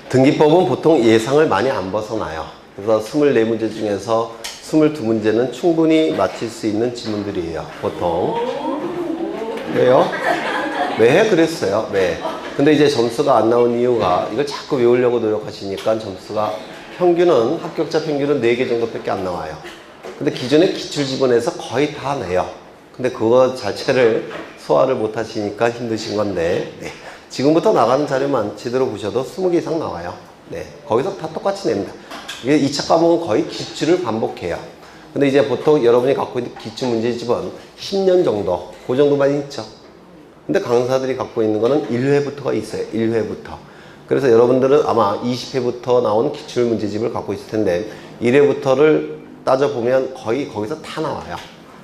등기법은 보통 예상을 많이 안 벗어나요. 그래서 24문제 중에서 22문제는 충분히 맞힐 수 있는 지문들이에요. 보통. 왜요? 왜 그랬어요? 왜? 근데 이제 점수가 안 나온 이유가 이걸 자꾸 외우려고 노력하시니까 점수가 합격자 평균은 4개 정도밖에 안 나와요. 근데 기존의 기출지문에서 거의 다 내요. 근데 그거 자체를 소화를 못 하시니까 힘드신 건데, 네. 지금부터 나가는 자료만 제대로 보셔도 20개 이상 나와요. 네. 거기서 다 똑같이 냅니다. 이게 2차 과목은 거의 기출을 반복해요. 근데 이제 보통 여러분이 갖고 있는 기출 문제집은 10년 정도, 그 정도만 있죠. 근데 강사들이 갖고 있는 거는 1회부터가 있어요. 1회부터. 그래서 여러분들은 아마 20회부터 나온 기출 문제집을 갖고 있을 텐데 1회부터를 따져보면 거의 거기서 다 나와요.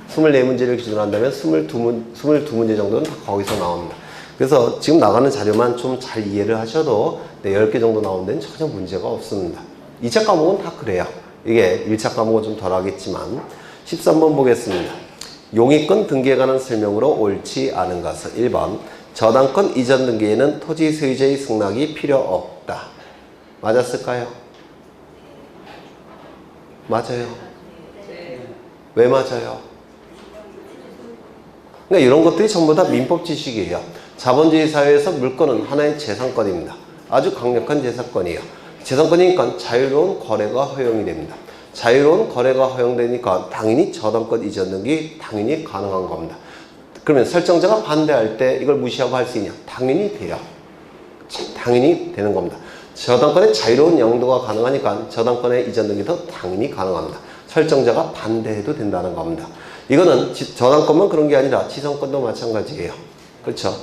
24문제를 기준으로 한다면 22문제 정도는 다 거기서 나옵니다. 그래서 지금 나가는 자료만 좀 잘 이해를 하셔도 10개 정도 나오는 데는 전혀 문제가 없습니다. 2차 과목은 다 그래요. 이게 1차 과목은 좀 덜 하겠지만 13번 보겠습니다. 용의권 등기에 관한 설명으로 옳지 않은 것은 1번 저당권 이전 등기에는 토지 소유자의 승낙이 필요 없다. 맞았을까요? 맞아요. 왜 맞아요? 그러니까 이런 것들이 전부 다 민법 지식이에요. 자본주의 사회에서 물건은 하나의 재산권입니다. 아주 강력한 재산권이에요. 재산권이니까 자유로운 거래가 허용이 됩니다. 자유로운 거래가 허용되니까 당연히 저당권 이전 등기 당연히 가능한 겁니다. 그러면 설정자가 반대할 때 이걸 무시하고 할 수 있냐? 당연히 돼요. 당연히 되는 겁니다. 저당권의 자유로운 양도가 가능하니까 저당권의 이전 등기도 당연히 가능합니다. 설정자가 반대해도 된다는 겁니다. 이거는 저당권만 그런 게 아니라 지상권도 마찬가지예요. 그렇죠?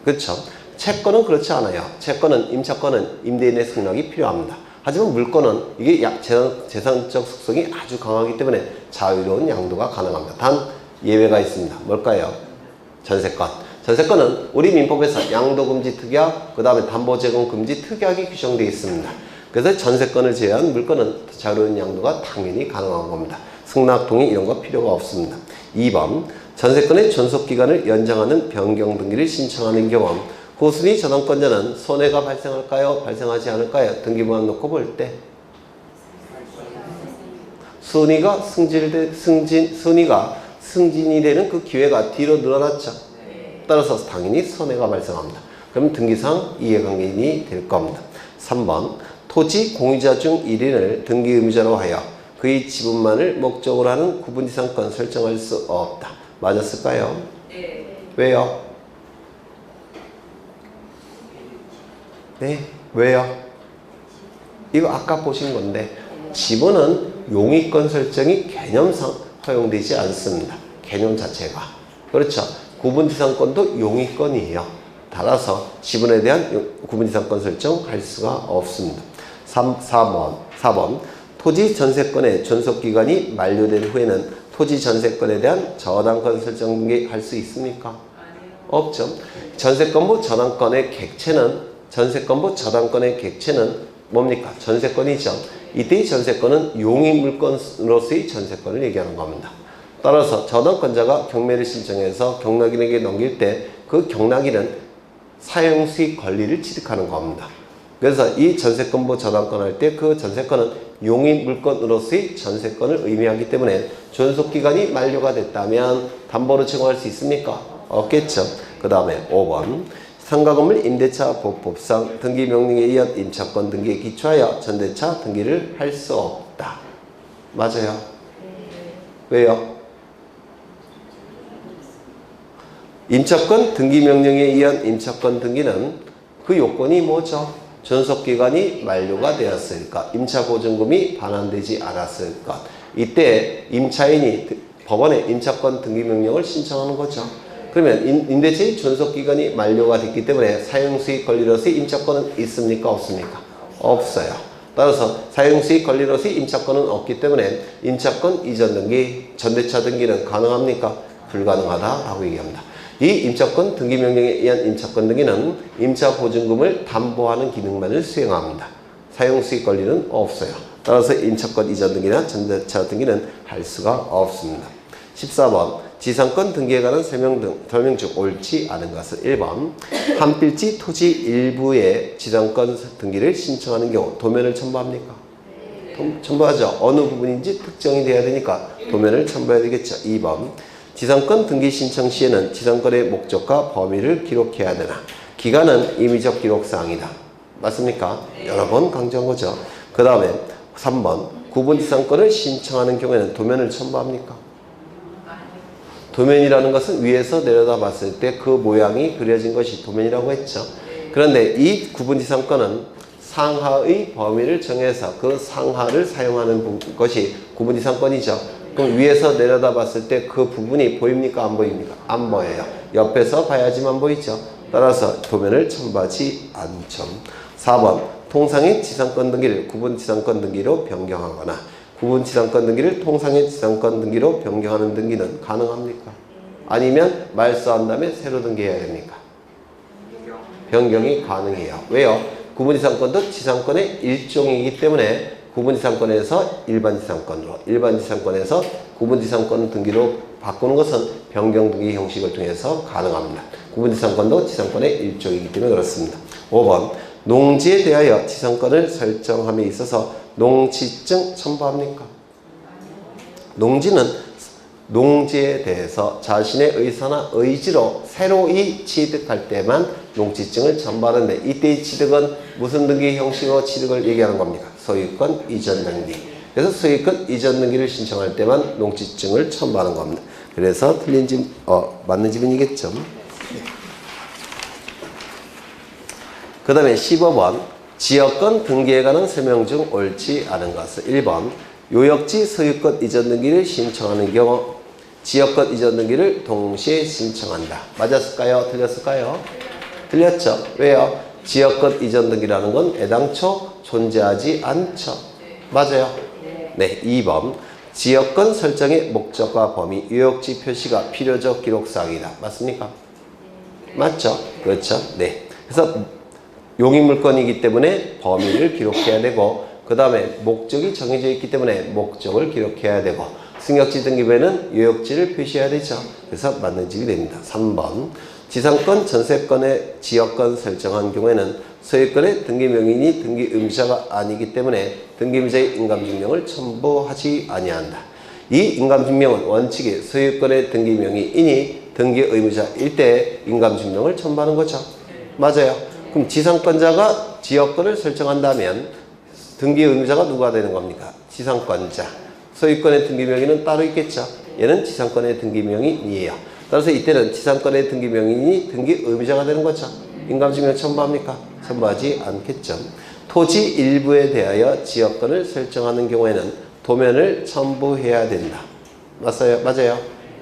그렇죠? 채권은 그렇지 않아요. 채권은 임차권은 임대인의 승낙이 필요합니다. 하지만 물권은 이게 재산적 속성이 아주 강하기 때문에 자유로운 양도가 가능합니다. 단 예외가 있습니다. 뭘까요? 전세권. 전세권은 우리 민법에서 양도금지 특약, 그 다음에 담보제공금지 특약이 규정되어 있습니다. 그래서 전세권을 제외한 물권은 자유로운 양도가 당연히 가능한 겁니다. 승낙, 동의 이런 거 필요가 없습니다. 2번 전세권의 존속기간을 연장하는 변경 등기를 신청하는 경우 후순위 저당권자는 손해가 발생할까요? 발생하지 않을까요? 등기부만 놓고 볼 때 순위가 승진이 되는 그 기회가 뒤로 늘어났죠. 따라서 당연히 손해가 발생합니다. 그럼 등기상 이해관계인이 될 겁니다. 3번 토지 공유자 중 1인을 등기 의무자로 하여 그의 지분만을 목적으로 하는 구분지상권 설정할 수 없다. 맞았을까요? 네. 왜요? 네, 왜요? 이거 아까 보신 건데 지분은 용의권 설정이 개념상 허용되지 않습니다. 개념 자체가. 그렇죠. 구분지상권도 용의권이에요. 따라서 지분에 대한 구분지상권 설정할 수가 없습니다. 4번 토지 전세권의 존속기간이 만료된 후에는 토지 전세권에 대한 저당권 설정 등기 할 수 있습니까? 아니요. 없죠. 전세권부 저당권의 객체는 뭡니까? 전세권이죠. 이때의 전세권은 용의물권으로서의 전세권을 얘기하는 겁니다. 따라서 저당권자가 경매를 신청해서 경락인에게 넘길 때 그 경락인은 사용수의 권리를 취득하는 겁니다. 그래서 이 전세권부 저당권 할 때 그 전세권은 용의물권으로서의 전세권을 의미하기 때문에 존속기간이 만료가 됐다면 담보로 제공할 수 있습니까? 없겠죠. 그 다음에 5번 상가건물 임대차 법상 등기명령에 의한 임차권 등기에 기초하여 전대차 등기를 할 수 없다. 맞아요. 왜요? 임차권 등기명령에 의한 임차권 등기는 그 요건이 뭐죠? 존속기간이 만료가 되었을까? 임차보증금이 반환되지 않았을 것. 이때 임차인이 법원에 임차권 등기명령을 신청하는 거죠. 그러면 임대차의 존속기간이 만료가 됐기 때문에 사용수의 권리로서의 임차권은 있습니까? 없습니까? 없어요. 따라서 사용수의 권리로서의 임차권은 없기 때문에 임차권 이전 등기, 전대차 등기는 가능합니까? 불가능하다라고 얘기합니다. 이 임차권 등기명령에 의한 임차권 등기는 임차보증금을 담보하는 기능만을 수행합니다. 사용수의 권리는 없어요. 따라서 임차권 이전 등기나 전대차 등기는 할 수가 없습니다. 14번 지상권 등기에 관한 설명 중 옳지 않은 것은 1번 한 필지 토지 일부의 지상권 등기를 신청하는 경우 도면을 첨부합니까? 첨부하죠. 어느 부분인지 특정이 돼야 되니까 도면을 첨부해야 되겠죠. 2번 지상권 등기 신청 시에는 지상권의 목적과 범위를 기록해야 되나? 기간은 임의적 기록사항이다. 맞습니까? 여러 번 강조한 거죠. 그 다음에 3번 구분 지상권을 신청하는 경우에는 도면을 첨부합니까? 도면이라는 것은 위에서 내려다 봤을 때 그 모양이 그려진 것이 도면이라고 했죠. 그런데 이 구분 지상권은 상하의 범위를 정해서 그 상하를 사용하는 것이 구분 지상권이죠. 그럼 위에서 내려다 봤을 때 그 부분이 보입니까? 안 보입니까? 안 보여요. 옆에서 봐야지만 보이죠. 따라서 도면을 첨부하지 않죠. 4번 통상의 지상권 등기를 구분 지상권 등기로 변경하거나 구분 지상권 등기를 통상의 지상권 등기로 변경하는 등기는 가능합니까? 아니면 말소한 다음에 새로 등기해야 됩니까? 변경이 가능해요. 왜요? 구분 지상권도 지상권의 일종이기 때문에 구분 지상권에서 일반 지상권으로, 일반 지상권에서 구분 지상권 등기로 바꾸는 것은 변경 등기 형식을 통해서 가능합니다. 구분 지상권도 지상권의 일종이기 때문에 그렇습니다. 5번 농지에 대하여 지상권을 설정함에 있어서 농지증 첨부합니까? 농지는 농지에 대해서 자신의 의사나 의지로 새로이 취득할 때만 농지증을 첨부하는데 이때의 취득은 무슨 등기 형식으로 취득을 얘기하는 겁니까? 소유권 이전 등기. 그래서 소유권 이전 등기를 신청할 때만 농지증을 첨부하는 겁니다. 그래서 틀린 집, 맞는 지문이겠죠. 그 다음에 15번 지역권 등기에 관한 설명 중 옳지 않은 것은 1번 요역지 소유권 이전 등기를 신청하는 경우 지역권 이전 등기를 동시에 신청한다. 맞았을까요? 틀렸을까요? 틀렸죠. 왜요? 지역권 이전 등기라는 건 애당초 존재하지 않죠. 맞아요. 네. 2번 지역권 설정의 목적과 범위 요역지 표시가 필요적 기록사항이다. 맞습니까? 맞죠? 그렇죠. 네. 그래서 용익물권이기 때문에 범위를 기록해야 되고 그 다음에 목적이 정해져 있기 때문에 목적을 기록해야 되고 승역지 등기부에는 요역지를 표시해야 되죠. 그래서 맞는 집이 됩니다. 3번 지상권 전세권의 지역권 설정한 경우에는 소유권의 등기명인이 등기의무자가 아니기 때문에 등기의무자의 인감증명을 첨부하지 아니한다. 이 인감증명은 원칙이 소유권의 등기명의인이 등기의무자일 때 인감증명을 첨부하는 거죠. 맞아요. 그럼 지상권자가 지역권을 설정한다면 등기의무자가 누가 되는 겁니까? 지상권자. 소유권의 등기명의는 따로 있겠죠. 얘는 지상권의 등기명의인이에요. 따라서 이때는 지상권의 등기명의인이 등기의무자가 되는 거죠. 인감증명 첨부합니까? 첨부하지 않겠죠. 토지 일부에 대하여 지역권을 설정하는 경우에는 도면을 첨부해야 된다. 맞아요? 맞아요?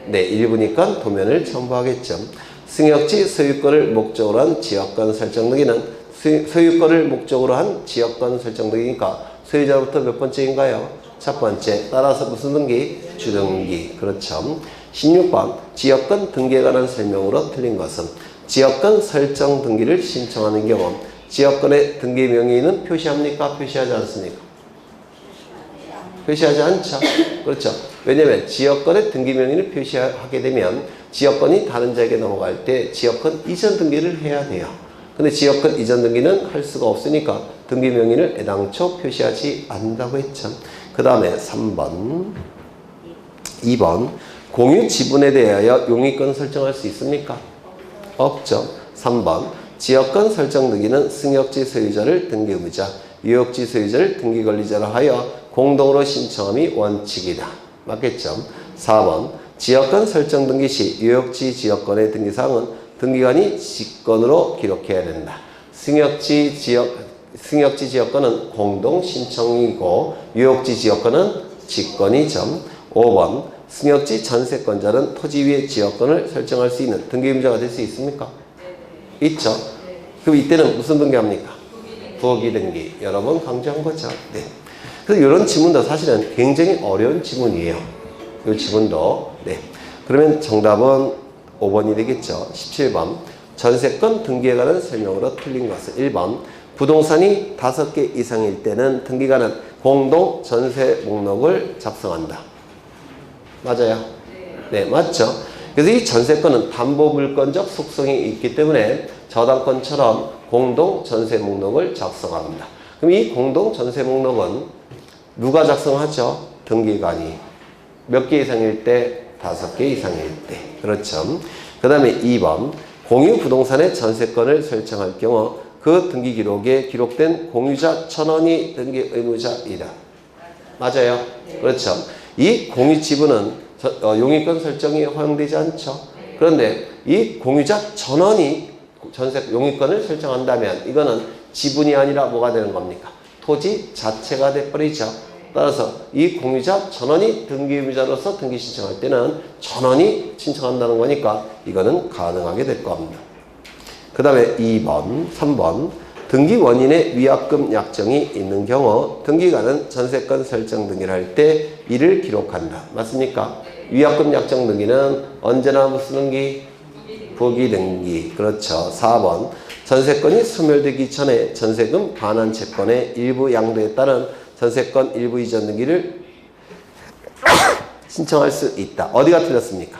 네, 일부니까 도면을 첨부하겠죠. 승역지 소유권을 목적으로 한 지역권 설정 등기는 소유권을 목적으로 한 지역권 설정 등기니까 소유자로부터 몇 번째인가요? 첫 번째. 따라서 무슨 등기? 주등기. 그렇죠. 16번 지역권 등기에 관한 설명으로 틀린 것은 지역권 설정 등기를 신청하는 경우 지역권의 등기 명의는 표시합니까? 표시하지 않습니까? 표시하지 않죠. 그렇죠. 왜냐하면 지역권의 등기 명의를 표시하게 되면 지역권이 다른 자에게 넘어갈 때 지역권 이전 등기를 해야 돼요. 근데 지역권 이전 등기는 할 수가 없으니까 등기 명의를 애당초 표시하지 않는다고 했죠. 그 다음에 3번 2번 공유 지분에 대하여 용익권 설정할 수 있습니까? 없죠. 3번 지역권 설정 등기는 승역지 소유자를 등기의무자, 유역지 소유자를 등기권리자로 하여 공동으로 신청함이 원칙이다. 맞겠죠? 4번 지역권 설정 등기 시 유역지 지역권의 등기사항은 등기관이 직권으로 기록해야 된다. 승역지 지역권은 공동 신청이고 유역지 지역권은 직권이죠. 5번 승역지 전세권자는 토지 위에 지역권을 설정할 수 있는 등기의무자가 될 수 있습니까? 있죠. 그럼 이때는 무슨 등기합니까? 부기 등기. 여러 번 강조한 거죠. 네. 그래서 이런 지문도 사실은 굉장히 어려운 지문이에요. 이 지문도. 네. 그러면 정답은 5번이 되겠죠. 17번 전세권 등기에 관한 설명으로 틀린 것은 1번 부동산이 5개 이상일 때는 등기관은 공동 전세 목록을 작성한다. 맞아요. 네, 맞죠? 그래서 이 전세권은 담보물권적 속성이 있기 때문에 저당권처럼 공동 전세 목록을 작성합니다. 그럼 이 공동 전세 목록은 누가 작성하죠? 등기관이. 몇 개 이상일 때? 5개 이상일 때. 그렇죠. 그 다음에 2번. 공유 부동산의 전세권을 설정할 경우 그 등기 기록에 기록된 공유자 전원이 등기 의무자이다. 맞아요. 그렇죠. 이 공유 지분은 용의권 설정이 허용되지 않죠. 그런데 이 공유자 전원이 전세 용의권을 설정한다면 이거는 지분이 아니라 뭐가 되는 겁니까? 토지 자체가 돼버리죠. 따라서 이 공유자 전원이 등기 의무자로서 등기 신청할 때는 전원이 신청한다는 거니까 이거는 가능하게 될 겁니다. 그 다음에 2번, 3번 등기 원인의 위약금 약정이 있는 경우 등기관은 전세권 설정 등기를 할 때 이를 기록한다. 맞습니까? 위약금 약정 등기는 언제나 무슨 등기? 부기 등기. 그렇죠. 4번 전세권이 소멸되기 전에 전세금 반환 채권의 일부 양도에 따른 전세권 일부 이전 등기를 신청할 수 있다. 어디가 틀렸습니까?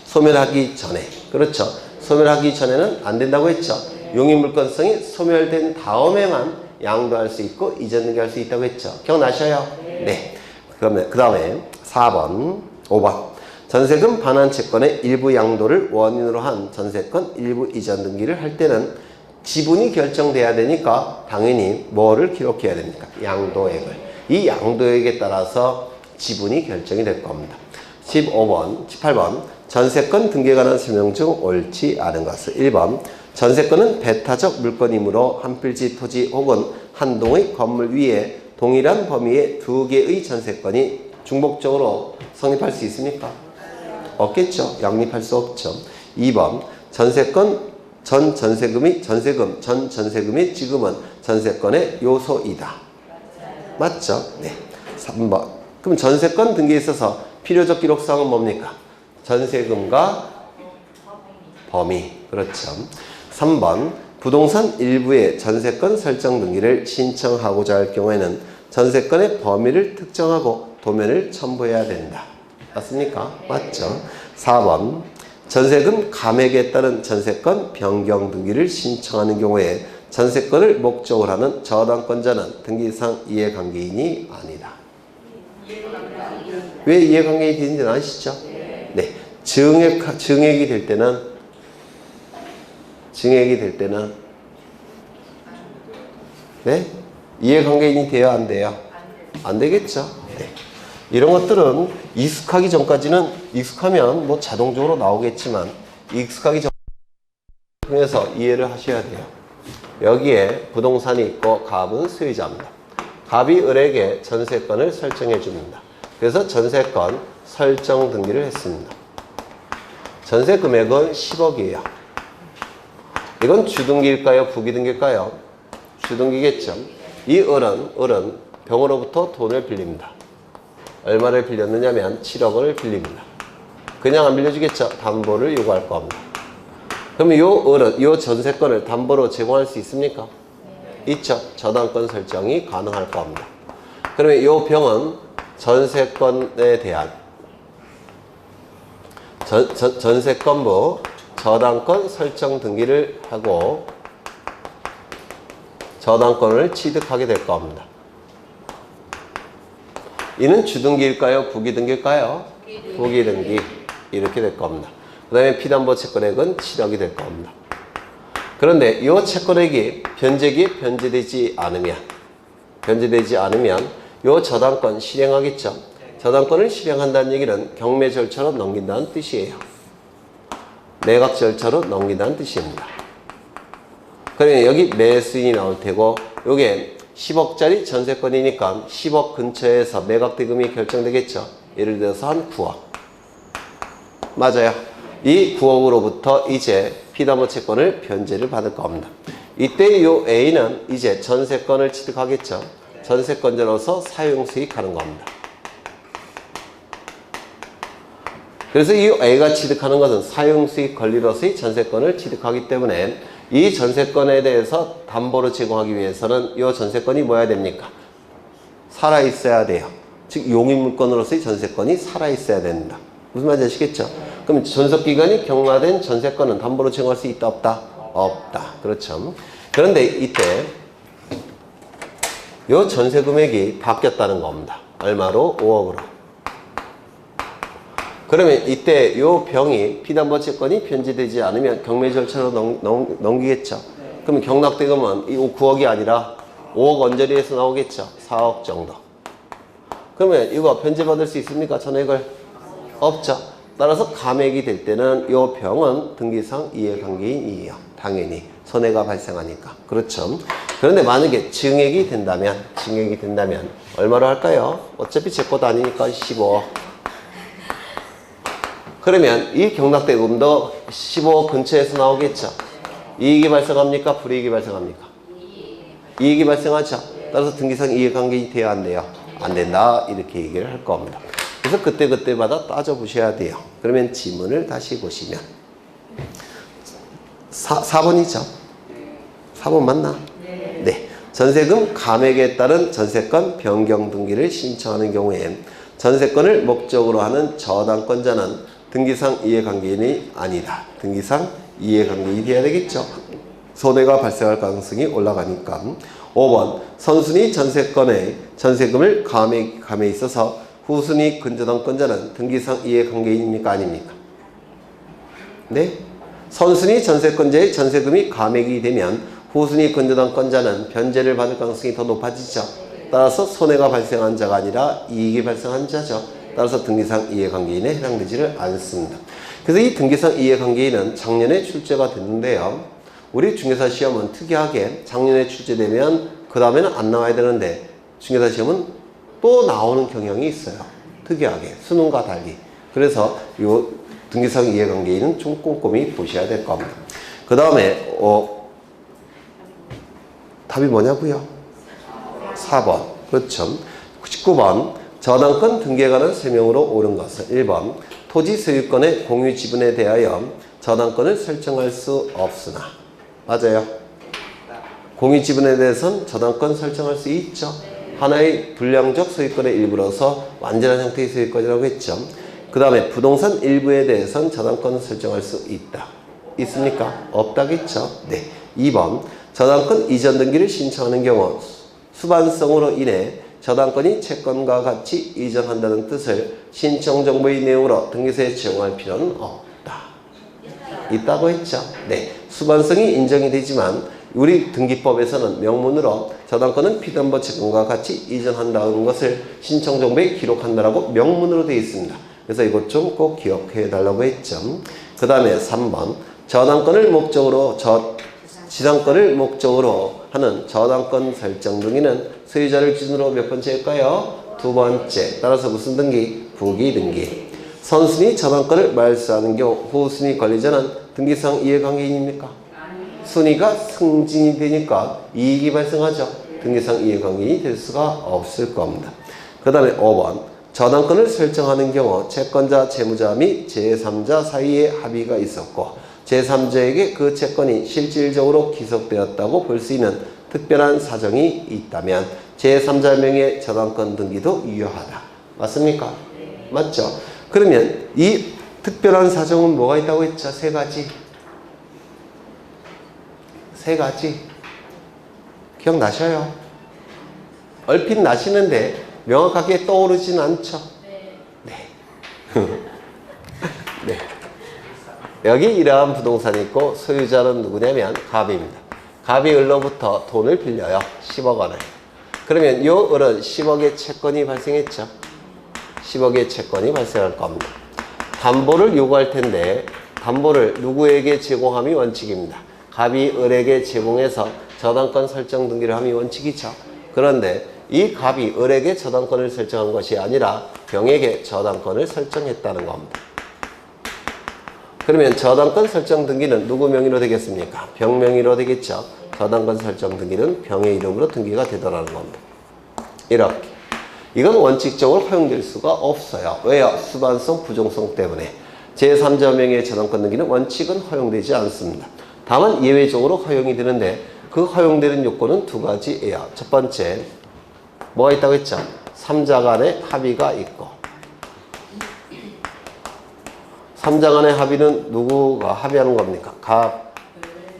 소멸하기 전에. 그렇죠. 소멸하기 전에는 안 된다고 했죠. 용의물권성이 소멸된 다음에만 양도할 수 있고 이전 등기할 수 있다고 했죠. 기억나셔요? 네. 그러면 그 다음에 4번, 5번 전세금 반환 채권의 일부 양도를 원인으로 한 전세권 일부 이전 등기를 할 때는 지분이 결정돼야 되니까 당연히 뭐를 기록해야 됩니까? 양도액을. 이 양도액에 따라서 지분이 결정이 될 겁니다. 15번, 18번 전세권 등기에 관한 설명 중 옳지 않은 것은 1번 전세권은 배타적 물건이므로 한 필지 토지 혹은 한 동의 건물 위에 동일한 범위의 두 개의 전세권이 중복적으로 성립할 수 있습니까? 없겠죠. 양립할 수 없죠. 2번 전세권 전 전세금이 지금은 전세권의 요소이다. 맞죠? 네. 3번 그럼 전세권 등기에 있어서 필요적 기록사항은 뭡니까? 전세금과 범위. 그렇죠. 3번 부동산 일부의 전세권 설정 등기를 신청하고자 할 경우에는 전세권의 범위를 특정하고 도면을 첨부해야 된다. 맞습니까? 맞죠. 4번 전세금 감액에 따른 전세권 변경 등기를 신청하는 경우에 전세권을 목적으로 하는 저당권자는 등기상 이해관계인이 아니다. 왜 이해관계인이 되는지는 아시죠? 네. 증액이 될 때는 네? 이해관계인이 돼야 안 돼요? 안 되겠죠? 네. 이런 것들은 익숙하기 전까지는 익숙하면 뭐 자동적으로 나오겠지만 익숙하기 전 통해서 이해를 하셔야 돼요. 여기에 부동산이 있고 갑은 수요자입니다. 갑이 을에게 전세권을 설정해 줍니다. 그래서 전세권 설정 등기를 했습니다. 전세 금액은 10억이에요. 이건 주등기일까요? 부기등기일까요? 주등기겠죠. 이 을은 병으로부터 돈을 빌립니다. 얼마를 빌렸느냐면 7억을 빌립니다. 그냥 안 빌려주겠죠. 담보를 요구할 겁니다. 그러면 요 전세권을 담보로 제공할 수 있습니까? 있죠. 저당권 설정이 가능할 겁니다. 그러면 요 병은 전세권에 대한 전세권부 저당권 설정 등기를 하고 저당권을 취득하게 될 겁니다. 이는 주등기일까요? 부기등기일까요? 부기등기. 이렇게 될 겁니다. 그 다음에 피담보 채권액은 7억이 될 겁니다. 그런데 이 채권액이 변제되지 않으면 이 저당권 실행하겠죠. 저당권을 실행한다는 얘기는 경매 절차로 넘긴다는 뜻이에요. 매각 절차로 넘긴다는 뜻입니다. 그러면 여기 매수인이 나올 테고 요게 10억짜리 전세권이니까 10억 근처에서 매각 대금이 결정되겠죠. 예를 들어서 한 9억. 맞아요. 이 9억으로부터 이제 피담보 채권을 변제를 받을 겁니다. 이때 요 A는 이제 전세권을 취득하겠죠. 전세권자로서 사용수익하는 겁니다. 그래서 이 A가 취득하는 것은 사용수익 권리로서의 전세권을 취득하기 때문에 이 전세권에 대해서 담보로 제공하기 위해서는 이 전세권이 뭐야 됩니까? 살아있어야 돼요. 즉 용의물건으로서의 전세권이 살아있어야 된다. 무슨 말인지 아시겠죠? 그럼 존속기간이 경과된 전세권은 담보로 증여할 수 있다 없다? 없다. 그렇죠. 그런데 이때 요 전세 금액이 바뀌었다는 겁니다. 얼마로? 5억으로. 그러면 이때 요 병이 피담보 채권이 변제되지 않으면 경매 절차로 넘기겠죠. 그러면 경락대금은 이 9억이 아니라 5억 언저리에서 나오겠죠. 4억 정도. 그러면 이거 변제받을 수 있습니까? 전액을? 없죠. 따라서 감액이 될 때는 요 병은 등기상 이해관계인이에요. 당연히 손해가 발생하니까. 그렇죠. 그런데 만약에 증액이 된다면 얼마로 할까요? 어차피 제 것도 아니니까 15억. 그러면 이 경락대금도 15억 근처에서 나오겠죠. 이익이 발생합니까? 불이익이 발생합니까? 이익이 발생하죠. 따라서 등기상 이해관계인이 돼야 안 돼요? 안 된다. 이렇게 얘기를 할 겁니다. 그래서 그때마다 따져보셔야 돼요. 그러면 지문을 다시 보시면 4번이죠. 4번 맞나? 네. 전세금 감액에 따른 전세권 변경 등기를 신청하는 경우에 전세권을 목적으로 하는 저당권자는 등기상 이해관계인이 아니다. 등기상 이해관계인이 돼야 되겠죠. 손해가 발생할 가능성이 올라가니까. 5번 선순위 전세권의 전세금을 감액에 있어서 후순위 근저당권자는 등기상 이해관계인입니까? 아닙니까? 네? 선순위 전세권자의 전세금이 감액이 되면 후순위 근저당권자는 변제를 받을 가능성이 더 높아지죠. 따라서 손해가 발생한 자가 아니라 이익이 발생한 자죠. 따라서 등기상 이해관계인에 해당되지를 않습니다. 그래서 이 등기상 이해관계인은 작년에 출제가 됐는데요. 우리 중개사 시험은 특이하게 작년에 출제되면 그 다음에는 안 나와야 되는데 중개사 시험은 또 나오는 경향이 있어요. 특이하게 수능과 달리. 그래서 이 등기상 이해관계인은 좀 꼼꼼히 보셔야 될 겁니다. 그 다음에 답이 뭐냐고요? 4번. 그렇죠. 19번 저당권 등기에 관한 설명으로 옳은 것은 1번 토지 소유권의 공유 지분에 대하여 저당권을 설정할 수 없으나 맞아요. 공유 지분에 대해서는 저당권 설정할 수 있죠. 하나의 불량적 소유권의 일부로서 완전한 형태의 소유권이라고 했죠. 그 다음에 부동산 일부에 대해서는 저당권을 설정할 수 있다. 있습니까? 없다겠죠. 네. 2번 저당권 이전 등기를 신청하는 경우 수반성으로 인해 저당권이 채권과 같이 이전한다는 뜻을 신청 정보의 내용으로 등기소에 제공할 필요는 없다. 있다고 했죠. 네. 수반성이 인정이 되지만 우리 등기법에서는 명문으로 저당권은 피담보 채권과 같이 이전한다는 것을 신청 정보에 기록한다라고 명문으로 되어 있습니다. 그래서 이것 좀 꼭 기억해 달라고 했죠. 그 다음에 3번 저당권을 목적으로 지상권을 목적으로 하는 저당권 설정 등기는 소유자를 기준으로 몇 번째일까요? 두 번째. 따라서 무슨 등기? 부기 등기. 선순위 저당권을 말소하는 경우 후순위 관리자는 등기상 이해관계인입니까? 순위가 승진이 되니까 이익이 발생하죠. 등기상 이해관계인이 될 수가 없을 겁니다. 그 다음에 5번 저당권을 설정하는 경우 채권자, 채무자 및 제3자 사이에 합의가 있었고 제3자에게 그 채권이 실질적으로 기속되었다고 볼 수 있는 특별한 사정이 있다면 제3자 명의 저당권 등기도 유효하다. 맞습니까? 맞죠? 그러면 이 특별한 사정은 뭐가 있다고 했죠? 세 가지. 기억나셔요? 얼핏 나시는데 명확하게 떠오르진 않죠? 네. 네. 여기 이러한 부동산이 있고 소유자는 누구냐면 갑입니다. 갑이 을로부터 돈을 빌려요. 10억 원을. 그러면 요 을은 10억의 채권이 발생했죠. 10억의 채권이 발생할 겁니다. 담보를 요구할 텐데 담보를 누구에게 제공함이 원칙입니다. 갑이 을에게 제공해서 저당권 설정 등기를 함이 원칙이죠. 그런데 이 갑이 을에게 저당권을 설정한 것이 아니라 병에게 저당권을 설정했다는 겁니다. 그러면 저당권 설정 등기는 누구 명의로 되겠습니까? 병 명의로 되겠죠. 저당권 설정 등기는 병의 이름으로 등기가 되더라는 겁니다. 이렇게. 이건 원칙적으로 허용될 수가 없어요. 왜요? 수반성, 부종성 때문에. 제3자 명의의 저당권 등기는 원칙은 허용되지 않습니다. 다만 예외적으로 허용이 되는데 그 허용되는 요건은 두 가지예요. 첫 번째, 뭐가 있다고 했죠? 삼자 간의 합의가 있고, 삼자 간의 합의는 누구가 합의하는 겁니까? 갑,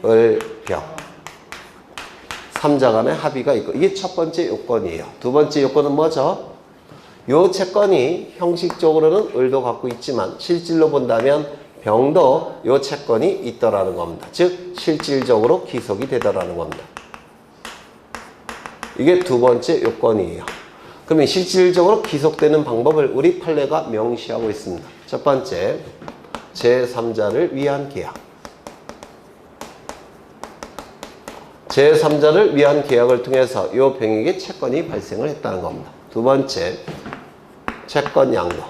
을, 병. 삼자 간의 합의가 있고, 이게 첫 번째 요건이에요. 두 번째 요건은 뭐죠? 요 채권이 형식적으로는 을도 갖고 있지만 실질로 본다면 병도 요 채권이 있더라는 겁니다. 즉 실질적으로 기속이 되더라는 겁니다. 이게 두 번째 요건이에요. 그러면 실질적으로 기속되는 방법을 우리 판례가 명시하고 있습니다. 첫 번째, 제3자를 위한 계약. 제3자를 위한 계약을 통해서 이 병에게 채권이 발생을 했다는 겁니다. 두 번째, 채권 양도.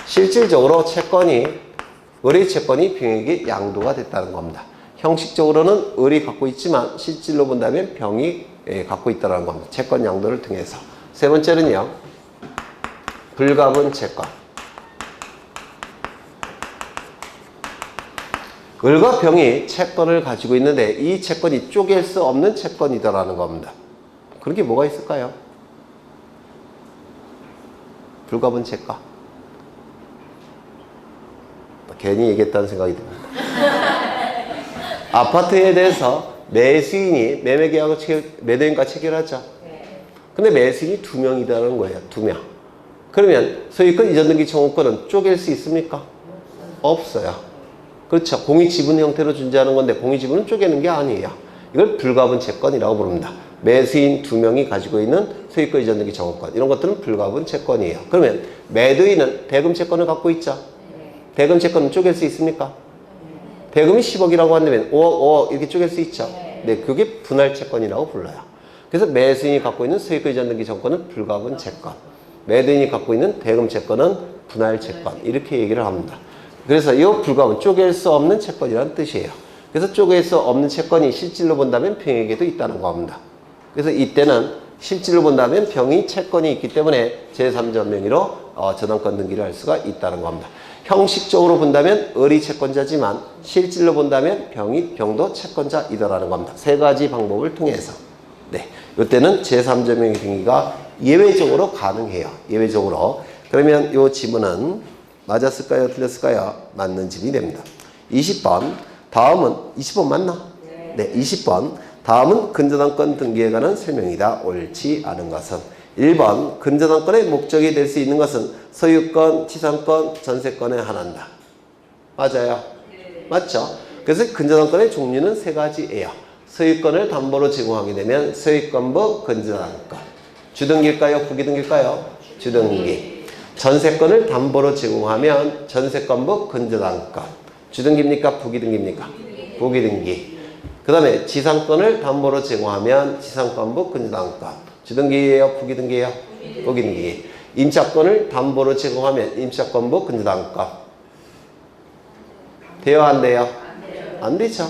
실질적으로 채권이, 을의 채권이 병에게 양도가 됐다는 겁니다. 형식적으로는 을이 갖고 있지만 실질로 본다면 병이 갖고 있다는 겁니다. 채권 양도를 통해서. 세 번째는요, 불가분 채권. 을과 병이 채권을 가지고 있는데 이 채권이 쪼갤 수 없는 채권이다라는 겁니다. 그런 게 뭐가 있을까요? 불가분 채권. 괜히 얘기했다는 생각이 듭니다. 아파트에 대해서 매수인이 매매계약을 매도인과 체결하죠. 근데 매수인이 2명이라는 거예요. 2명. 그러면 소유권 이전 등기 청구권은 쪼갤 수 있습니까? 없어요. 그렇죠. 공유지분 형태로 존재하는 건데 공유지분은 쪼개는 게 아니에요. 이걸 불가분 채권이라고 부릅니다. 매수인 2명이 가지고 있는 소유권 이전 등기 청구권, 이런 것들은 불가분 채권이에요. 그러면 매도인은 대금 채권을 갖고 있죠. 대금 채권은 쪼갤 수 있습니까? 대금이 10억이라고 한다면 5억, 5억 이렇게 쪼갤 수 있죠. 네, 그게 분할 채권이라고 불러요. 그래서 매수인이 갖고 있는 소유권 이전 등기 청구권은 불가분 채권, 매도인이 갖고 있는 대금 채권은 분할 채권, 이렇게 얘기를 합니다. 그래서 이 불가분, 쪼갤 수 없는 채권이라는 뜻이에요. 그래서 쪼갤 수 없는 채권이 실질로 본다면 병에게도 있다는 겁니다. 그래서 이때는 실질로 본다면 병이 채권이 있기 때문에 제3자 명의로 저당권 등기를 할 수가 있다는 겁니다. 형식적으로 본다면 을이 채권자지만 실질로 본다면 병도 채권자이더라는 겁니다. 세 가지 방법을 통해서. 네, 이때는 제3자 명의 등기가 예외적으로 가능해요. 예외적으로. 그러면 이 지문은 맞았을까요? 틀렸을까요? 맞는 질이 됩니다. 20번. 다음은 20번 맞나? 네, 20번. 다음은 근저당권 등기에 관한 설명이다. 옳지 않은 것은 1번. 근저당권의 목적이 될 수 있는 것은 소유권, 지상권, 전세권에 한한다. 맞아요? 맞죠? 그래서 근저당권의 종류는 세 가지예요. 소유권을 담보로 제공하게 되면 소유권부 근저당권. 주등기일까요? 부기등기일까요? 주등기. 전세권을 담보로 제공하면 전세권부 근저당권. 주등기입니까? 부기등기입니까? 부기등기. 그 다음에 지상권을 담보로 제공하면 지상권부 근저당권. 주등기예요? 부기등기예요? 부기등기. 임차권을 담보로 제공하면 임차권부 근저당권. 돼요? 안 돼요? 안 되죠.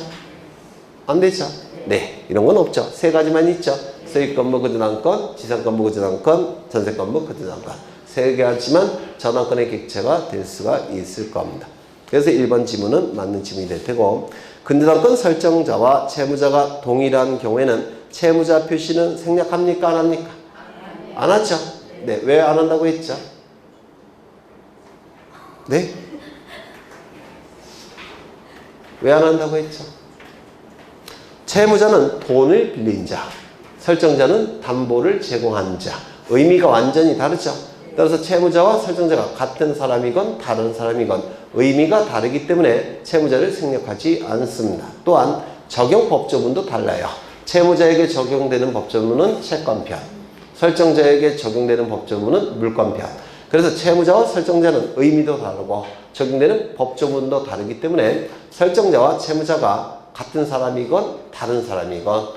안 되죠. 네, 이런 건 없죠. 세 가지만 있죠. 소유권부 근저당권, 지상권부 근저당권, 전세권부 근저당권. 세 가지만 저당권의 객체가 될 수가 있을 겁니다. 그래서 1번 지문은 맞는 지문이 될 테고, 근저당권 설정자와 채무자가 동일한 경우에는 채무자 표시는 생략합니까? 안 합니까? 안 하죠. 네, 왜 안 한다고 했죠? 네? 왜 안 한다고 했죠? 채무자는 돈을 빌린 자, 설정자는 담보를 제공한 자. 의미가 완전히 다르죠. 따라서 채무자와 설정자가 같은 사람이건 다른 사람이건 의미가 다르기 때문에 채무자를 생략하지 않습니다. 또한 적용 법조문도 달라요. 채무자에게 적용되는 법조문은 채권편, 설정자에게 적용되는 법조문은 물권편. 그래서 채무자와 설정자는 의미도 다르고 적용되는 법조문도 다르기 때문에 설정자와 채무자가 같은 사람이건 다른 사람이건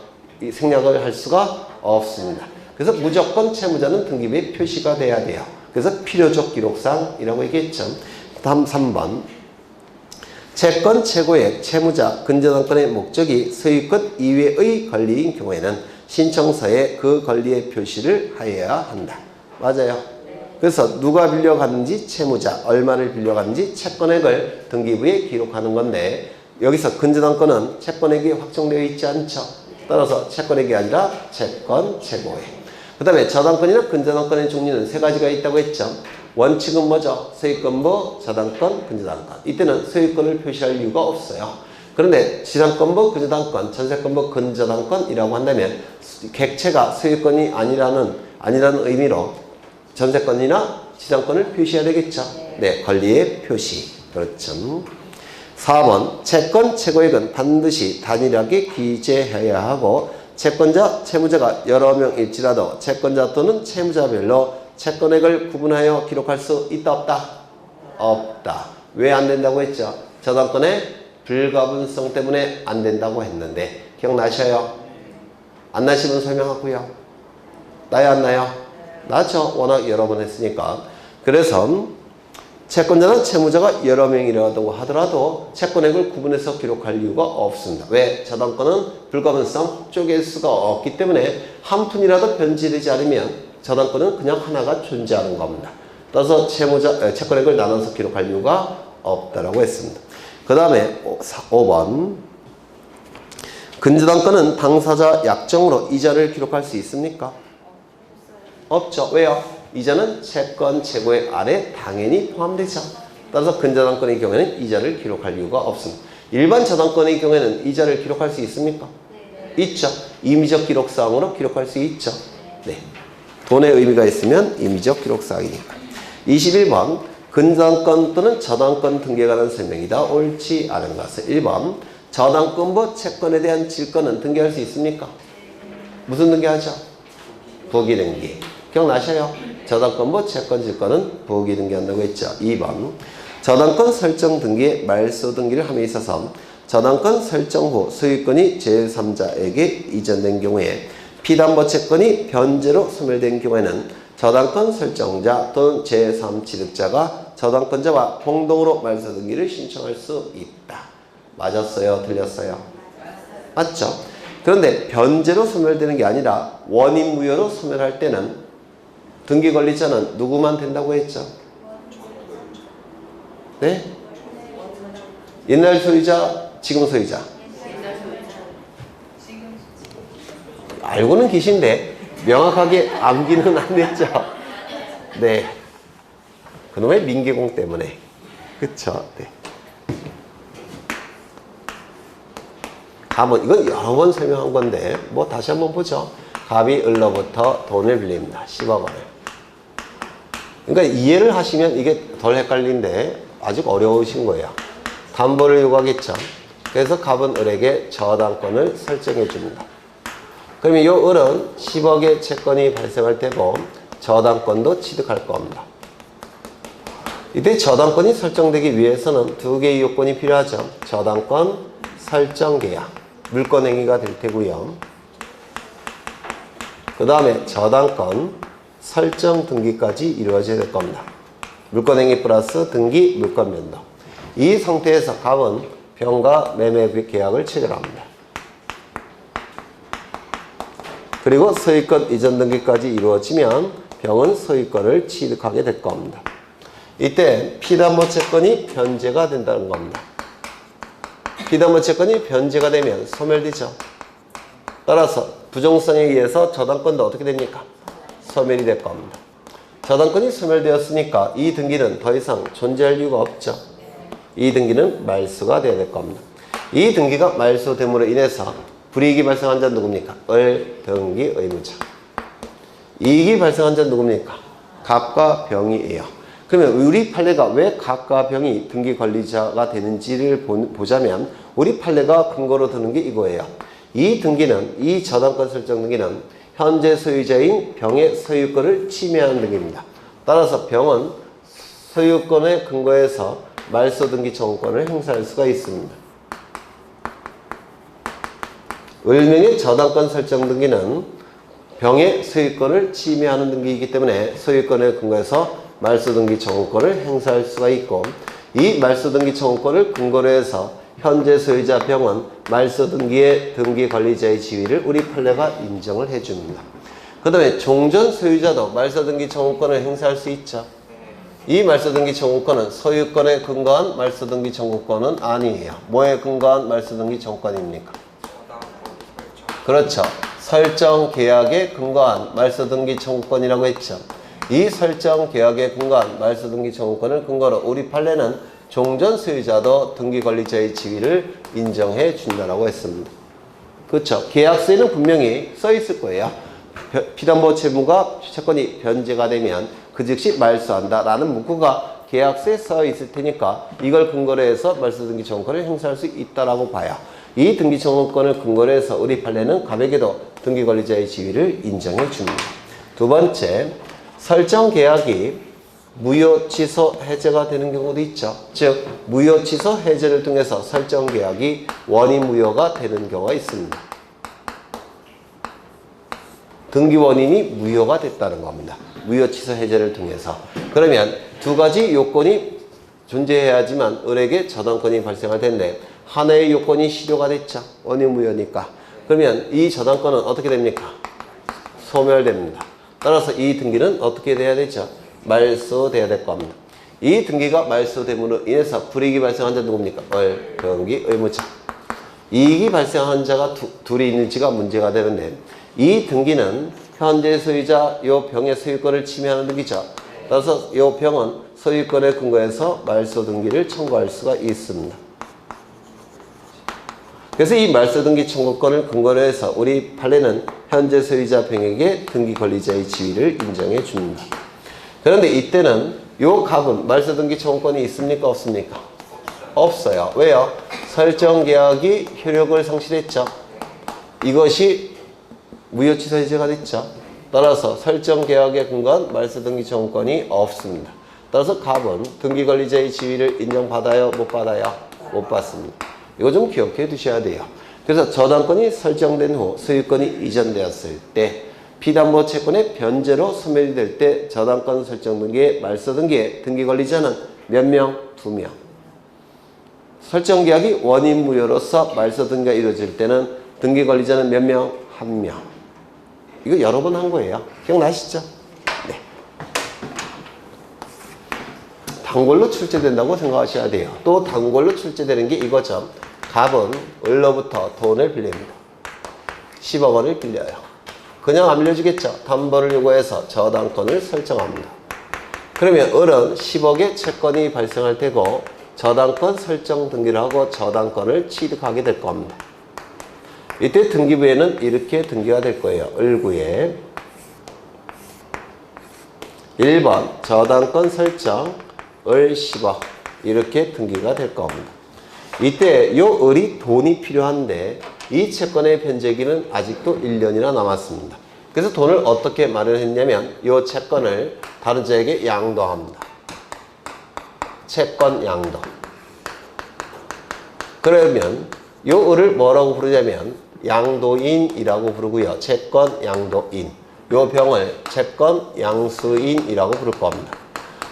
생략을 할 수가 없습니다. 그래서 무조건 채무자는 등기부에 표시가 돼야 돼요. 그래서 필요적 기록상이라고 얘기했죠. 다음 3번. 채권 최고액 채무자 근저당권의 목적이 소유권 이외의 권리인 경우에는 신청서에 그 권리의 표시를 하여야 한다. 맞아요. 그래서 누가 빌려갔는지 채무자, 얼마를 빌려갔는지 채권액을 등기부에 기록하는 건데, 여기서 근저당권은 채권액이 확정되어 있지 않죠. 따라서 채권액이 아니라 채권 최고액. 그 다음에 저당권이나 근저당권의 종류는 세 가지가 있다고 했죠. 원칙은 뭐죠? 소유권부, 저당권, 근저당권. 이때는 소유권을 표시할 이유가 없어요. 그런데 지상권부, 근저당권, 전세권부, 근저당권이라고 한다면 객체가 소유권이 아니라는 의미로 전세권이나 지상권을 표시해야 되겠죠. 네, 권리의 표시. 그렇죠. 4번 채권 최고액은 반드시 단일하게 기재해야 하고 채권자, 채무자가 여러 명일지라도 채권자 또는 채무자별로 채권액을 구분하여 기록할 수 있다 없다? 없다. 왜 안 된다고 했죠? 저당권의 불가분성 때문에 안 된다고 했는데 기억나셔요? 안 나시면 설명하고요. 나요 안 나요? 나죠. 워낙 여러 번 했으니까. 그래서 채권자나 채무자가 여러 명이라고 하더라도 채권액을 구분해서 기록할 이유가 없습니다. 왜? 저당권은 불가분성 쪼갤 수가 없기 때문에 한 푼이라도 변질되지 않으면 저당권은 그냥 하나가 존재하는 겁니다. 따라서 채권액을 나눠서 기록할 이유가 없다라고 했습니다. 그 다음에 5번 근저당권은 당사자 약정으로 이자를 기록할 수 있습니까? 없죠. 왜요? 이자는 채권 최고액 아래 당연히 포함되죠. 따라서 근저당권의 경우에는 이자를 기록할 이유가 없습니다. 일반 저당권의 경우에는 이자를 기록할 수 있습니까? 네. 있죠. 임의적 기록사항으로 기록할 수 있죠. 네. 돈의 의미가 있으면 임의적 기록사항이니까. 21번 근저당권 또는 저당권 등기에 관한 설명이다. 옳지 않은 것은 1번 저당권부 채권에 대한 질권은 등기할 수 있습니까? 무슨 등기하죠? 부기 등기. 기억나셔요? 저당권부 채권 질권은 부기 등기한다고 했죠. 2번 저당권 설정 등기에 말소 등기를 함에 있어서 저당권 설정 후 소유권이 제3자에게 이전된 경우에 피담보 채권이 변제로 소멸된 경우에는 저당권 설정자 또는 제3취득자가 저당권자와 공동으로 말소 등기를 신청할 수 있다. 맞았어요? 틀렸어요? 맞죠? 그런데 변제로 소멸되는 게 아니라 원인 무효로 소멸할 때는 등기 권리자는 누구만 된다고 했죠? 네? 옛날 소유자, 지금 소유자. 알고는 계신데 명확하게 암기는 안 했죠? 네. 그놈의 민계공 때문에. 그쵸? 네. 한번 이건 여러 번 설명한 건데 뭐 다시 한번 보죠. 갑이 을로부터 돈을 빌립니다. 10억 원을. 그러니까 이해를 하시면 이게 덜 헷갈린데 아직 어려우신 거예요. 담보를 요구하겠죠. 그래서 갑은 을에게 저당권을 설정해 줍니다. 그러면 이 을은 10억의 채권이 발생할 때고 저당권도 취득할 겁니다. 이때 저당권이 설정되기 위해서는 두 개의 요건이 필요하죠. 저당권 설정 계약, 물권행위가 될 테고요. 그 다음에 저당권 설정 등기까지 이루어져야 될 겁니다. 물권행위 플러스 등기, 물권 변동. 이 상태에서 갑은 병과 매매 계약을 체결합니다. 그리고 소유권 이전 등기까지 이루어지면 병은 소유권을 취득하게 될 겁니다. 이때 피담보 채권이 변제가 된다는 겁니다. 피담보 채권이 변제가 되면 소멸되죠. 따라서 부정성에 의해서 저당권도 어떻게 됩니까? 소멸이 될 겁니다. 저당권이 소멸되었으니까 이 등기는 더 이상 존재할 이유가 없죠. 이 등기는 말소가 되어야 될 겁니다. 이 등기가 말소됨으로 인해서 불이익이 발생한 자는 누굽니까? 을 등기 의무자. 이익이 발생한 자는 누굽니까? 갑과 병이에요. 그러면 우리 판례가 왜 갑과 병이 등기 관리자가 되는지를 보자면 우리 판례가 근거로 드는 게 이거예요. 이 등기는, 이 저당권 설정 등기는 현재 소유자인 병의 소유권을 침해하는 등기입니다. 따라서 병은 소유권에 근거해서 말소 등기 청구권을 행사할 수가 있습니다. 을명의 저당권 설정 등기는 병의 소유권을 침해하는 등기이기 때문에 소유권에 근거해서 말소 등기 청구권을 행사할 수가 있고, 이 말소 등기 청구권을 근거로 해서 현재 소유자 병은 말소 등기의 등기 관리자의 지위를 우리 판례가 인정을 해줍니다. 그 다음에 종전 소유자도 말소 등기 청구권을 행사할 수 있죠. 이 말소 등기 청구권은 소유권에 근거한 말소 등기 청구권은 아니에요. 뭐에 근거한 말소 등기 청구권입니까? 그렇죠. 설정 계약에 근거한 말소 등기 청구권이라고 했죠. 이 설정 계약에 근거한 말소 등기 청구권을 근거로 우리 판례는 종전 소유자도 등기 관리자의 지위를 인정해 준다라고 했습니다. 그렇죠. 계약서에는 분명히 써 있을 거예요. 피담보 채무가 채권이 변제가 되면 그 즉시 말소한다라는 문구가 계약서에 써 있을 테니까 이걸 근거로 해서 말소 등기 청구권을 행사할 수 있다라고 봐요. 이 등기 청구권을 근거로 해서 우리 판례는 가백에도 등기 관리자의 지위를 인정해 줍니다. 두 번째, 설정 계약이 무효 취소 해제가 되는 경우도 있죠. 즉 무효 취소 해제를 통해서 설정 계약이 원인 무효가 되는 경우가 있습니다. 등기 원인이 무효가 됐다는 겁니다. 무효 취소 해제를 통해서. 그러면 두 가지 요건이 존재해야지만 을에게 저당권이 발생할 텐데 하나의 요건이 실효가 됐죠. 원인 무효니까. 그러면 이 저당권은 어떻게 됩니까? 소멸됩니다. 따라서 이 등기는 어떻게 돼야 되죠? 말소돼야 될 겁니다. 이 등기가 말소됨으로 인해서 불이익이 발생한 자 누굽니까? 을, 경기, 의무자. 이익이 발생한 자가 둘이 있는지가 문제가 되는데 이 등기는 현재 소유자 요 병의 소유권을 침해하는 등기죠. 따라서 요 병은 소유권에 근거해서 말소 등기를 청구할 수가 있습니다. 그래서 이 말소 등기 청구권을 근거로 해서 우리 판례는 현재 소유자 병에게 등기 권리자의 지위를 인정해 줍니다. 그런데 이때는 요 갑은 말소 등기 청구권이 있습니까? 없습니까? 없어요. 왜요? 설정 계약이 효력을 상실했죠. 이것이 무효 취소 해제가 됐죠. 따라서 설정 계약에 근거한 말소 등기 청구권이 없습니다. 따라서 갑은 등기 관리자의 지위를 인정받아요? 못 받아요? 못 받습니다. 이거 좀 기억해 두셔야 돼요. 그래서 저당권이 설정된 후 소유권이 이전되었을 때 피담보 채권의 변제로 소멸이 될 때 저당권 설정 등기의 말소 등기의 등기 관리자는 몇 명? 2명. 설정 계약이 원인 무효로서 말소 등기가 이루어질 때는 등기 관리자는 몇 명? 1명. 이거 여러 번 한 거예요. 기억나시죠? 네. 단골로 출제된다고 생각하셔야 돼요. 또 단골로 출제되는 게 이거죠. 갑은 을로부터 돈을 빌립니다. 10억 원을 빌려요. 그냥 안 빌려주겠죠. 담보를 요구해서 저당권을 설정합니다. 그러면 을은 10억의 채권이 발생할 테고 저당권 설정 등기를 하고 저당권을 취득하게 될 겁니다. 이때 등기부에는 이렇게 등기가 될 거예요. 을구에 1번 저당권 설정 을 10억 이렇게 등기가 될 겁니다. 이때 요 을이 돈이 필요한데 이 채권의 변제기는 아직도 1년이나 남았습니다. 그래서 돈을 어떻게 마련했냐면 요 채권을 다른 자에게 양도합니다. 채권 양도. 그러면 요 을을 뭐라고 부르냐면 양도인이라고 부르고요. 채권 양도인. 요 병을 채권 양수인이라고 부를 겁니다.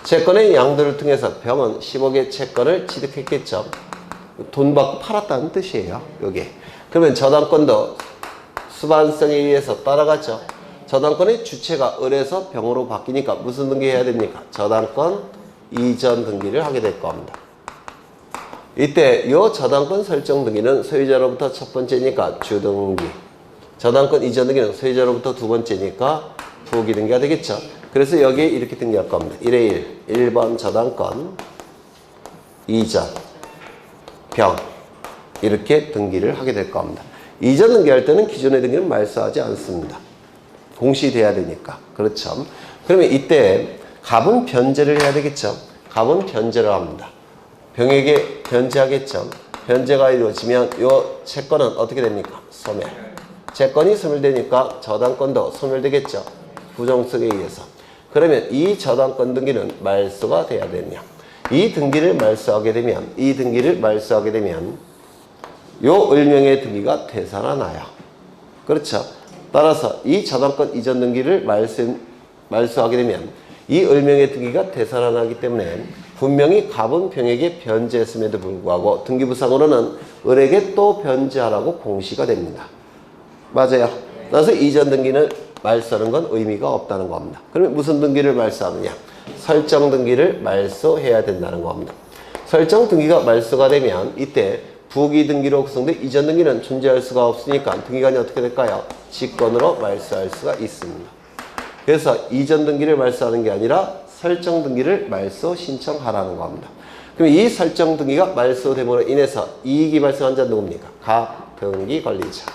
채권의 양도를 통해서 병은 10억의 채권을 취득했겠죠. 돈 받고 팔았다는 뜻이에요. 요게. 그러면 저당권도 수반성에 의해서 따라가죠. 저당권의 주체가 을에서 병으로 바뀌니까 무슨 등기 해야 됩니까? 저당권 이전 등기를 하게 될 겁니다. 이때 요 저당권 설정 등기는 소유자로부터 첫 번째니까 주등기. 저당권 이전 등기는 소유자로부터 두 번째니까 부기 등기가 되겠죠. 그래서 여기에 이렇게 등기할 겁니다. 1의 1. 1번 저당권 이전 병 이렇게 등기를 하게 될 겁니다. 이전 등기할 때는 기존의 등기는 말소하지 않습니다. 공시돼야 되니까. 그렇죠. 그러면 이때 갑은 변제를 해야 되겠죠. 갑은 변제를 합니다. 병에게 변제하겠죠. 변제가 이루어지면 이 채권은 어떻게 됩니까? 소멸. 채권이 소멸되니까 저당권도 소멸되겠죠. 부정성에 의해서. 그러면 이 저당권 등기는 말소가 돼야 되냐. 이 등기를 말소하게 되면 요 을명의 등기가 되살아나요. 그렇죠. 따라서 이 저당권 이전 등기를 말소하게 되면 이 을명의 등기가 되살아나기 때문에 분명히 갑은 병에게 변제했음에도 불구하고 등기부상으로는 을에게 또 변제하라고 공시가 됩니다. 맞아요. 따라서 이전 등기는 말소하는 건 의미가 없다는 겁니다. 그러면 무슨 등기를 말소하느냐? 설정 등기를 말소해야 된다는 겁니다. 설정 등기가 말소가 되면 이때 부기 등기로 구성된 이전 등기는 존재할 수가 없으니까 등기관이 어떻게 될까요? 직권으로 말소할 수가 있습니다. 그래서 이전 등기를 말소하는 게 아니라 설정 등기를 말소 신청하라는 겁니다. 그럼 이 설정 등기가 말소됨으로 인해서 이익이 발생한 자는 누굽니까? 각 등기 관리자.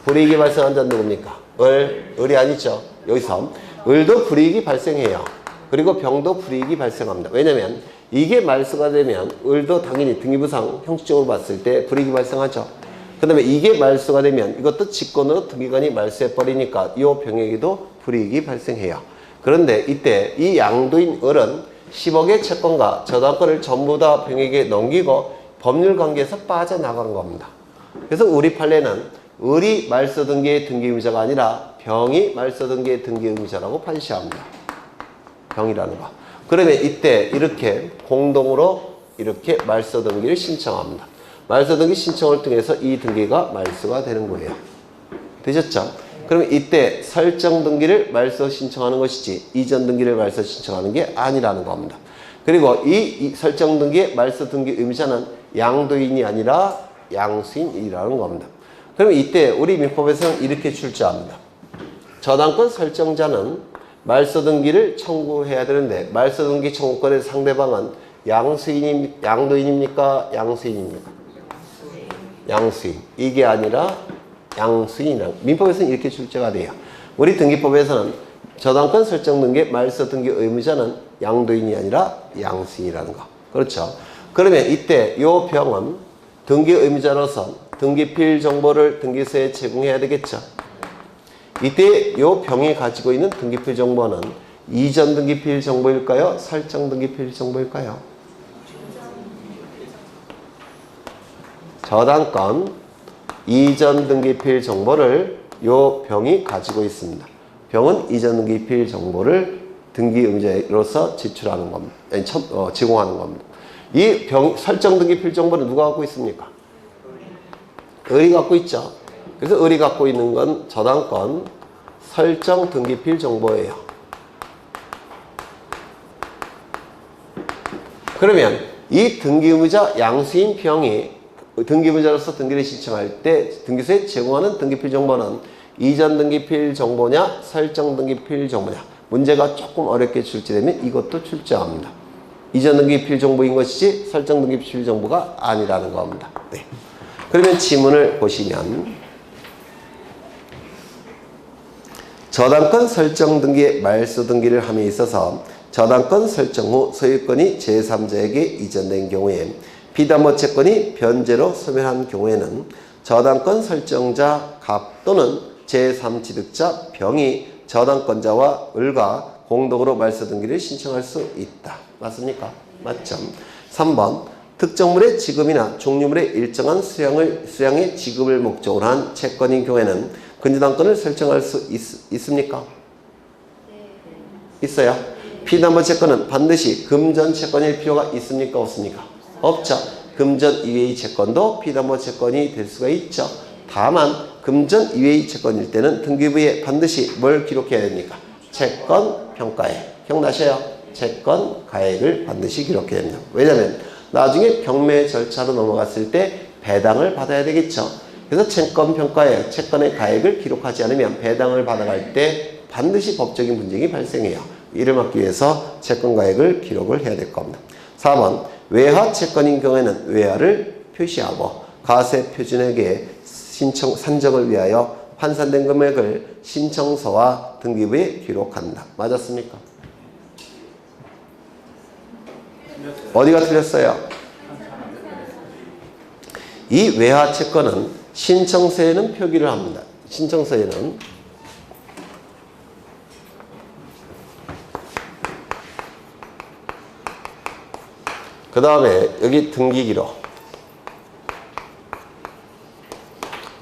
불이익이 발생한 자는 누굽니까? 을이 아니죠. 여기서 을도 불이익이 발생해요. 그리고 병도 불이익이 발생합니다. 왜냐면 이게 말소가 되면 을도 당연히 등기부상 형식적으로 봤을 때 불이익이 발생하죠. 그 다음에 이게 말소가 되면 이것도 직권으로 등기관이 말소해버리니까 이 병에게도 불이익이 발생해요. 그런데 이때 이 양도인 을은 10억의 채권과 저당권을 전부 다 병에게 넘기고 법률 관계에서 빠져나간 겁니다. 그래서 우리 판례는 을이 말소등기의 등기의무자가 아니라 병이 말소등기의 등기의무자라고 판시합니다. 병이라는 거. 그러면 이때 이렇게 공동으로 이렇게 말소등기를 신청합니다. 말소등기 신청을 통해서 이 등기가 말소가 되는 거예요. 되셨죠? 그러면 이때 설정 등기를 말소 신청하는 것이지 이전 등기를 말소 신청하는 게 아니라는 겁니다. 그리고 이 설정 등기의 말소 등기 의무자는 양도인이 아니라 양수인이라는 겁니다. 그러면 이때 우리 민법에서는 이렇게 출제합니다. 저당권 설정자는 말소 등기를 청구해야 되는데 말소 등기 청구권의 상대방은 양도인입니까? 양수인입니까? 양수인. 이게 아니라 양수인이라는 민법에서는 이렇게 출제가 돼요. 우리 등기법에서는 저당권 설정 등기 말소 등기 의무자는 양도인이 아니라 양수인이라는 거. 그렇죠? 그러면 이때 이 병은 등기 의무자로서 등기필 정보를 등기소에 제공해야 되겠죠. 이때 이 병이 가지고 있는 등기필 정보는 이전 등기필 정보일까요? 설정 등기필 정보일까요? 저당권 이전 등기필 정보를 이 병이 가지고 있습니다. 병은 이전 등기필 정보를 등기 의무자로서 제출하는 겁니다. 제공하는 겁니다. 이 병 설정 등기필 정보는 누가 갖고 있습니까? 을이 갖고 있죠. 그래서 을이 갖고 있는 건 저당권 설정 등기필 정보예요. 그러면 이 등기의무자 양수인 병이 등기의무자로서 등기를 신청할 때 등기소에 제공하는 등기필 정보는 이전 등기필 정보냐 설정 등기필 정보냐 문제가 조금 어렵게 출제되면 이것도 출제합니다. 이전 등기필 정보인 것이지 설정 등기필 정보가 아니라는 겁니다. 네. 그러면 지문을 보시면 저당권 설정 등기의 말소 등기를 함에 있어서 저당권 설정 후 소유권이 제3자에게 이전된 경우에 피담보 채권이 변제로 소멸한 경우에는 저당권 설정자 갑 또는 제3취득자 병이 저당권자와 을과 공동으로 말소 등기를 신청할 수 있다. 맞습니까? 맞죠? 3번 특정물의 지급이나 종류물의 일정한 수량의 지급을 목적으로 한 채권인 경우에는 근저당권을 설정할 수 있습니까? 있어요. 피담보 채권은 반드시 금전 채권일 필요가 있습니까? 없습니까? 없죠. 금전 이외의 채권도 피담보 채권이 될 수가 있죠. 다만 금전 이외의 채권일 때는 등기부에 반드시 뭘 기록해야 됩니까? 채권 평가액. 기억나셔요? 채권 가액을 반드시 기록해야 됩니다. 왜냐하면 나중에 경매 절차로 넘어갔을 때 배당을 받아야 되겠죠. 그래서 채권 평가액, 채권의 가액을 기록하지 않으면 배당을 받아갈 때 반드시 법적인 분쟁이 발생해요. 이를 막기 위해서 채권 가액을 기록을 해야 될 겁니다. 4번 외화 채권인 경우에는 외화를 표시하고 가세 표준액의 산정을 위하여 환산된 금액을 신청서와 등기부에 기록한다. 맞았습니까? 어디가 틀렸어요? 이 외화 채권은 신청서에는 표기를 합니다. 신청서에는 그 다음에 여기 등기기록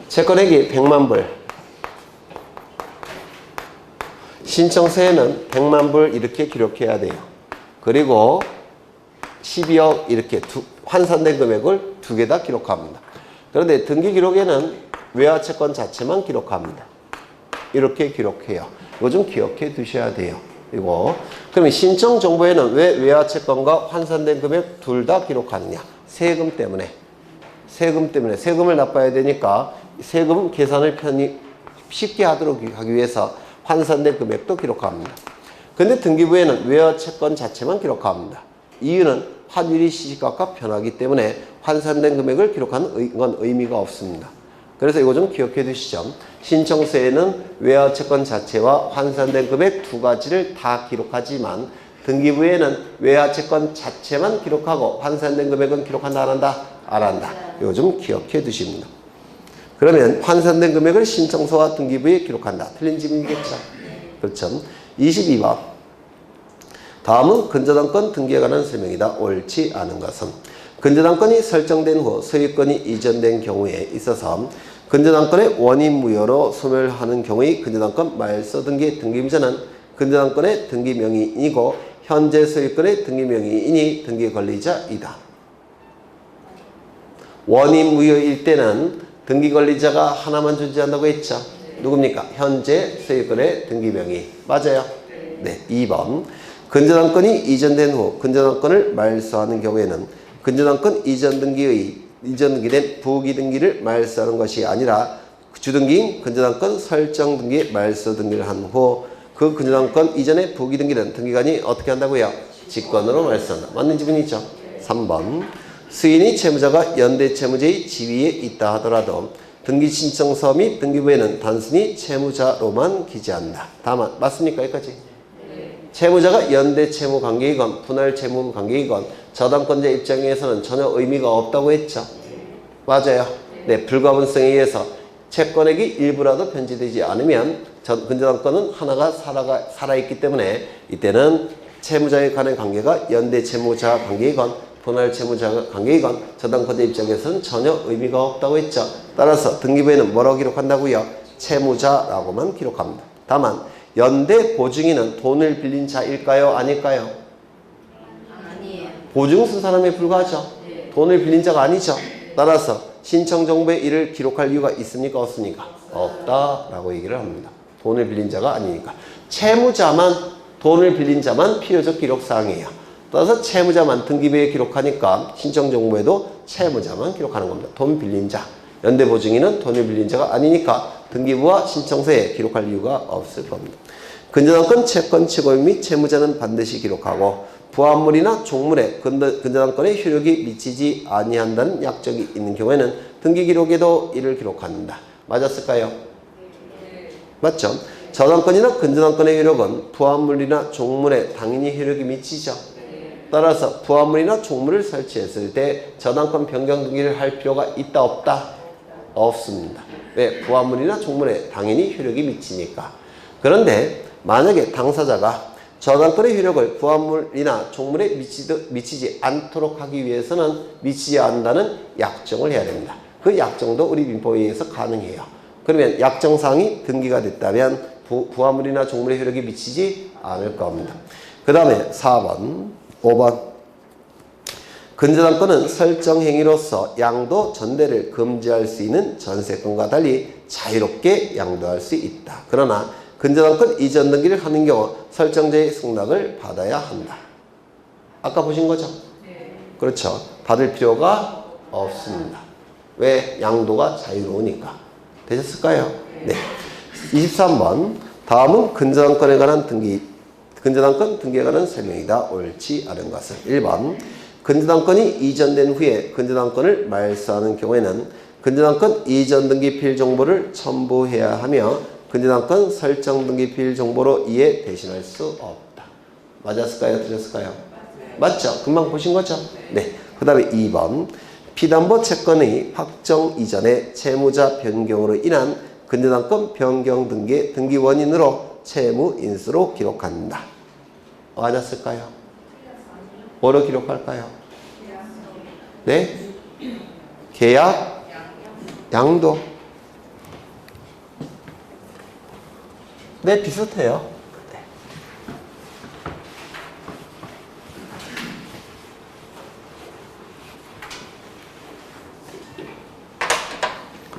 채권액이 100만 불 신청서에는 100만 불 이렇게 기록해야 돼요. 그리고 12억 이렇게 환산된 금액을 두 개 다 기록합니다. 그런데 등기기록에는 외화채권 자체만 기록합니다. 이렇게 기록해요. 이거 좀 기억해 두셔야 돼요. 그리고 그러면 신청정보에는 왜 외화채권과 환산된 금액 둘 다 기록하느냐? 세금 때문에. 세금 때문에 세금을 납부해야 되니까 세금 계산을 쉽게 하도록 하기 위해서 환산된 금액도 기록합니다. 근데 등기부에는 외화 채권 자체만 기록합니다. 이유는 환율이 시시각각 변하기 때문에 환산된 금액을 기록하는 건 의미가 없습니다. 그래서 이거 좀 기억해 두시죠. 신청서에는 외화 채권 자체와 환산된 금액 두 가지를 다 기록하지만 등기부에는 외화 채권 자체만 기록하고 환산된 금액은 기록한다 안 한다? 안 한다. 이거 좀 기억해 두십니다. 그러면 환산된 금액을 신청서와 등기부에 기록한다. 틀린 질문이겠죠? 그렇죠. 22번. 다음은 근저당권 등기에 관한 설명이다. 옳지 않은 것은 근저당권이 설정된 후 소유권이 이전된 경우에 있어서 근저당권의 원인 무효로 소멸하는 경우의 근저당권 말소 등기 등기임자는 근저당권의 등기 명의인이고 현재 소유권의 등기 명의인이 등기 권리자이다. 원인 무효일 때는 등기 권리자가 하나만 존재한다고 했죠. 누굽니까? 현재 소유권의 등기 명의. 맞아요? 네. 2번. 근저당권이 이전된 후 근저당권을 말소하는 경우에는 근저당권 이전 등기된 부기 등기를 말소하는 것이 아니라 주등기인 근저당권 설정 등기 말소 등기를 한 후 그 근저당권 이전의 부기 등기는 등기관이 어떻게 한다고요? 직권으로 말소한다. 맞는 지문이죠? 3번. 수인이 채무자가 연대 채무자의 지위에 있다 하더라도 등기 신청서 및 등기부에는 단순히 채무자로만 기재한다. 다만 맞습니까? 여기까지? 채무자가 연대 채무 관계이건 분할 채무 관계이건 저당권자 입장에서는 전혀 의미가 없다고 했죠. 맞아요. 네, 불가분성에 의해서 채권액이 일부라도 변제되지 않으면 근저당권은 하나가 살아있기 때문에 이때는 채무자에 관한 관계가 연대 채무자 관계이건 분할 채무자 관계이건 저당권자 입장에서는 전혀 의미가 없다고 했죠. 따라서 등기부에는 뭐라고 기록한다고요? 채무자라고만 기록합니다. 다만 연대 보증인은 돈을 빌린 자일까요? 아닐까요? 아니에요. 보증 쓴 사람에 불과하죠. 네. 돈을 빌린 자가 아니죠. 따라서 신청 정보에 이를 기록할 이유가 있습니까? 없습니까? 없다라고 얘기를 합니다. 돈을 빌린 자가 아니니까. 채무자만 돈을 빌린 자만 필요적 기록사항이에요. 따라서 채무자만 등기부에 기록하니까 신청 정보에도 채무자만 기록하는 겁니다. 돈 빌린 자. 연대 보증인은 돈을 빌린 자가 아니니까 등기부와 신청서에 기록할 이유가 없을 겁니다. 근저당권 채권 취급 및 채무자는 반드시 기록하고 부합물이나 종물에 근저당권의 효력이 미치지 아니한다는 약정이 있는 경우에는 등기기록에도 이를 기록한다. 맞았을까요? 맞죠? 저당권이나 근저당권의 효력은 부합물이나 종물에 당연히 효력이 미치죠. 따라서 부합물이나 종물을 설치했을 때 저당권 변경 등기를 할 필요가 있다 없다? 없습니다. 왜? 부합물이나 종물에 당연히 효력이 미치니까. 그런데 만약에 당사자가 저당권의 효력을 부합물이나 종물에 미치지 않도록 하기 위해서는 미치지 않는다는 약정을 해야 됩니다. 그 약정도 우리 민법에 의해서 가능해요. 그러면 약정사항이 등기가 됐다면 부합물이나 종물의 효력이 미치지 않을 겁니다. 그 다음에 4번, 5번. 근저당권은 설정 행위로서 양도 전대를 금지할 수 있는 전세권과 달리 자유롭게 양도할 수 있다. 그러나 근저당권 이전 등기를 하는 경우 설정자의 승낙을 받아야 한다. 아까 보신 거죠? 네. 그렇죠. 받을 필요가 없습니다. 왜? 양도가 자유로우니까. 되셨을까요? 네. 23번. 다음은 근저당권에 관한 근저당권 등기에 관한 설명이다. 옳지 않은 것은 1번. 근저당권이 이전된 후에 근저당권을 말소하는 경우에는 근저당권 이전 등기필 정보를 첨부해야 하며 근저당권 설정 등기필 정보로 이에 대신할 수 없다. 맞았을까요? 틀렸을까요? 맞죠? 금방 보신 거죠? 네. 그 다음에 2번. 피담보 채권의 확정 이전에 채무자 변경으로 인한 근저당권 변경 등기 등기 원인으로 채무 인수로 기록한다. 맞았을까요? 뭐로 기록할까요? 네? 계약, 양도. 네, 비슷해요.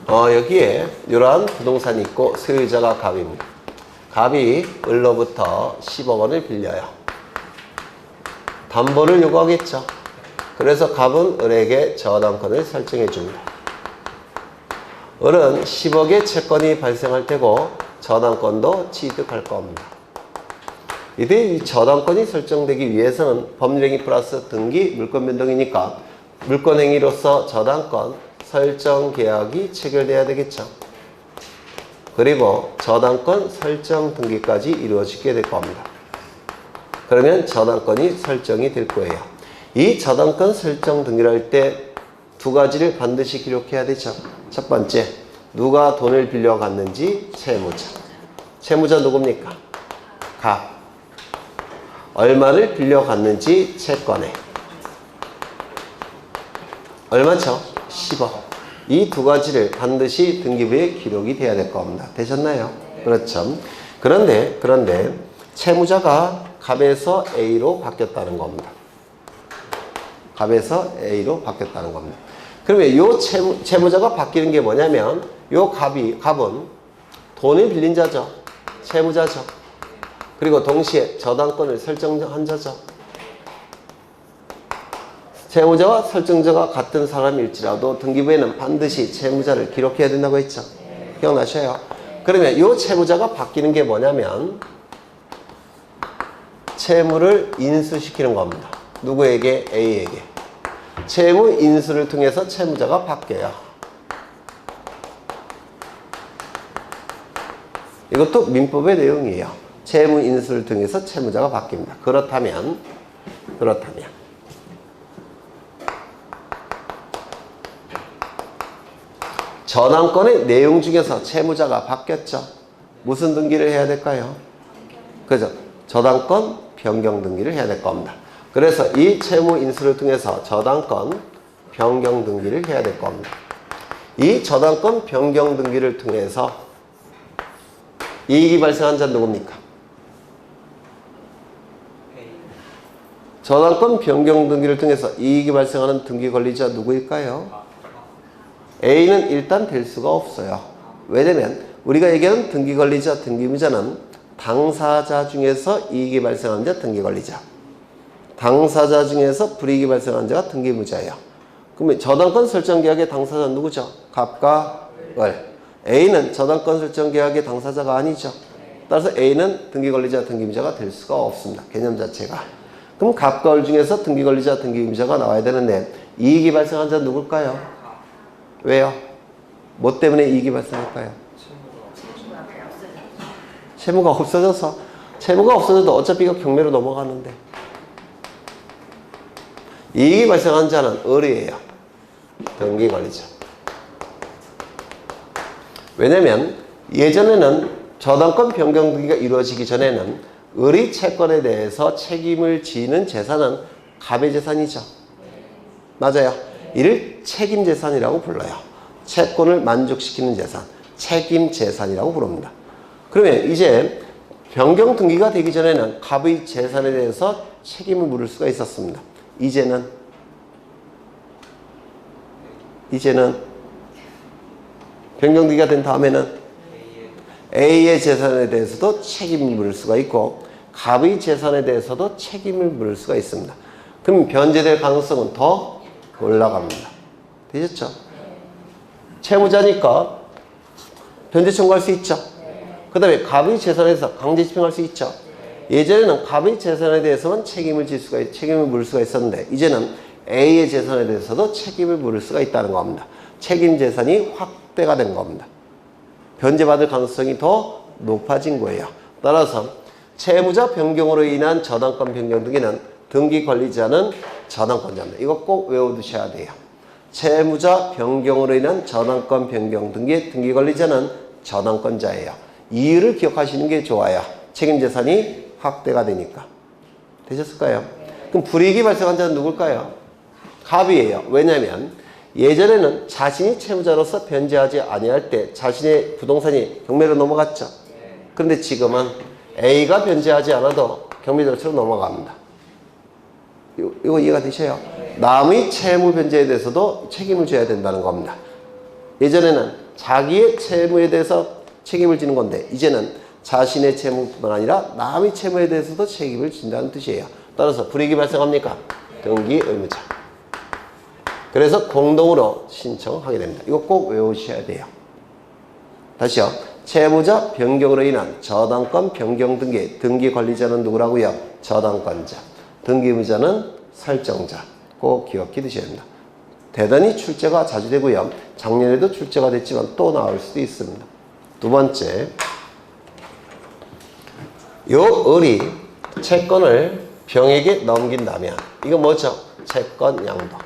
여기에 이러한 부동산이 있고 소유자가 갑입니다. 갑이 을로부터 10억 원을 빌려요. 담보를 요구하겠죠. 그래서 갑은 을에게 저당권을 설정해 줍니다. 을은 10억의 채권이 발생할 테고 저당권도 취득할 겁니다. 이때 이 저당권이 설정되기 위해서는 법률행위 플러스 등기 물권 변동이니까 물권행위로서 저당권 설정 계약이 체결돼야 되겠죠. 그리고 저당권 설정 등기까지 이루어지게 될 겁니다. 그러면 저당권이 설정이 될 거예요. 이 저당권 설정 등기를 할 때 두 가지를 반드시 기록해야 되죠. 첫 번째, 누가 돈을 빌려갔는지 채무자. 채무자 누굽니까? 갑. 얼마를 빌려갔는지 채권에. 얼마죠? 10억. 이 두 가지를 반드시 등기부에 기록이 돼야 될 겁니다. 되셨나요? 그렇죠. 그런데 채무자가 갑에서 A로 바뀌었다는 겁니다. 갑에서 A로 바뀌었다는 겁니다. 그러면 이 채무자가 바뀌는 게 뭐냐면 이 갑은 돈을 빌린 자죠. 채무자죠. 그리고 동시에 저당권을 설정한 자죠. 채무자와 설정자가 같은 사람일지라도 등기부에는 반드시 채무자를 기록해야 된다고 했죠. 기억나셔요? 그러면 이 채무자가 바뀌는 게 뭐냐면 채무를 인수시키는 겁니다. 누구에게? A에게. 채무 인수를 통해서 채무자가 바뀌어요. 이것도 민법의 내용이에요. 채무 인수를 통해서 채무자가 바뀝니다. 그렇다면 저당권의 내용 중에서 채무자가 바뀌었죠. 무슨 등기를 해야 될까요? 그죠? 저당권 변경 등기를 해야 될 겁니다. 그래서 이 채무 인수를 통해서 저당권 변경 등기를 해야 될 겁니다. 이 저당권 변경 등기를 통해서 이익이 발생한 자는 누굽니까? 저당권 변경 등기를 통해서 이익이 발생하는 등기 권리자 누구일까요? A는 일단 될 수가 없어요. 왜냐면 우리가 얘기하는 등기 권리자, 등기무자는 당사자 중에서 이익이 발생하는 자 등기 권리자, 당사자 중에서 불이익이 발생하는 자가 등기무자예요. 그러면 저당권 설정 계약의 당사자는 누구죠? 갑과 을. A는 저당권 설정 계약의 당사자가 아니죠. 따라서 A는 등기 권리자, 등기무자가 될 수가 없습니다. 개념 자체가. 그럼 갑과 을 중에서 등기 권리자, 등기무자가 나와야 되는데 이익이 발생한 자는 누굴까요? 왜요? 뭐 때문에 이익이 발생할까요? 채무가 없어져서. 채무가 없어져도 어차피 이거 경매로 넘어가는데. 이익이 발생한 자는 을이에요. 등기 권리자. 왜냐면 예전에는 저당권 변경 등기가 이루어지기 전에는 을이 채권에 대해서 책임을 지는 재산은 갑의 재산이죠. 맞아요. 이를 책임 재산이라고 불러요. 채권을 만족시키는 재산, 책임 재산이라고 부릅니다. 그러면 이제 변경 등기가 되기 전에는 갑의 재산에 대해서 책임을 물을 수가 있었습니다. 이제는 변경 등기가 된 다음에는 A의 재산에 대해서도 책임을 물을 수가 있고 갑의 재산에 대해서도 책임을 물을 수가 있습니다. 그럼 변제될 가능성은 더 올라갑니다. 되셨죠? 채무자니까 변제 청구할 수 있죠. 그 다음에 갑의 재산에 대해서 강제 집행할 수 있죠. 예전에는 갑의 재산에 대해서만 책임을 물을 수가 있었는데 이제는 A의 재산에 대해서도 책임을 물을 수가 있다는 겁니다. 책임 재산이 확대가 된 겁니다. 변제받을 가능성이 더 높아진 거예요. 따라서 채무자 변경으로 인한 저당권 변경 등기는 등기 관리자는 저당권자입니다. 이거 꼭 외워두셔야 돼요. 채무자 변경으로 인한 저당권 변경 등기의 등기 관리자는 저당권자예요. 이유를 기억하시는 게 좋아요. 책임 재산이 확대가 되니까. 되셨을까요? 그럼 불이익이 발생한 자는 누굴까요? 갑이에요. 왜냐하면 예전에는 자신이 채무자로서 변제하지 아니할 때 자신의 부동산이 경매로 넘어갔죠. 그런데 지금은 A가 변제하지 않아도 경매 절차로 넘어갑니다. 이거 이해가 되셔요? 남의 채무 변제에 대해서도 책임을 져야 된다는 겁니다. 예전에는 자기의 채무에 대해서 책임을 지는 건데 이제는 자신의 채무뿐만 아니라 남의 채무에 대해서도 책임을 진다는 뜻이에요. 따라서 불이익이 발생합니까? 등기 의무자. 그래서 공동으로 신청하게 됩니다. 이거 꼭 외우셔야 돼요. 다시요. 채무자 변경으로 인한 저당권 변경 등기 관리자는 누구라고요? 저당권자. 등기부자는 설정자. 꼭 기억해 두셔야 됩니다. 대단히 출제가 자주 되고요. 작년에도 출제가 됐지만 또 나올 수도 있습니다. 두 번째, 요 을이 채권을 병에게 넘긴다면 이거 뭐죠? 채권 양도.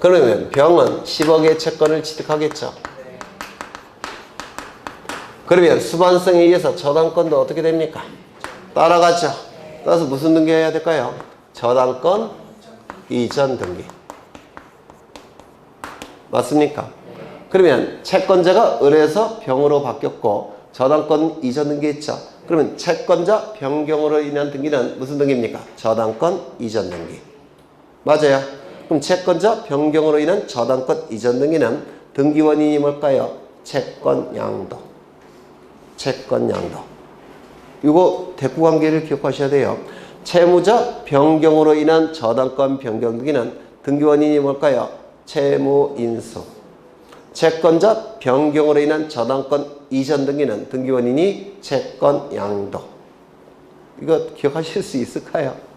그러면 병은 10억의 채권을 취득하겠죠. 그러면 수반성에 의해서 저당권도 어떻게 됩니까? 따라가죠. 따라서 무슨 등기해야 될까요? 저당권 이전 등기. 맞습니까? 그러면 채권자가 을에서 병으로 바뀌었고 저당권 이전 등기했죠. 그러면 채권자 변경으로 인한 등기는 무슨 등기입니까? 저당권 이전 등기. 맞아요. 그럼 채권자 변경으로 인한 저당권 이전 등기는 등기 원인이 뭘까요? 채권 양도. 채권 양도. 이거 대꾸 관계를 기억하셔야 돼요. 채무자 변경으로 인한 저당권 변경 등기는 등기 원인이 뭘까요? 채무 인수. 채권자 변경으로 인한 저당권 이전 등기는 등기 원인이 채권 양도. 이거 기억하실 수 있을까요?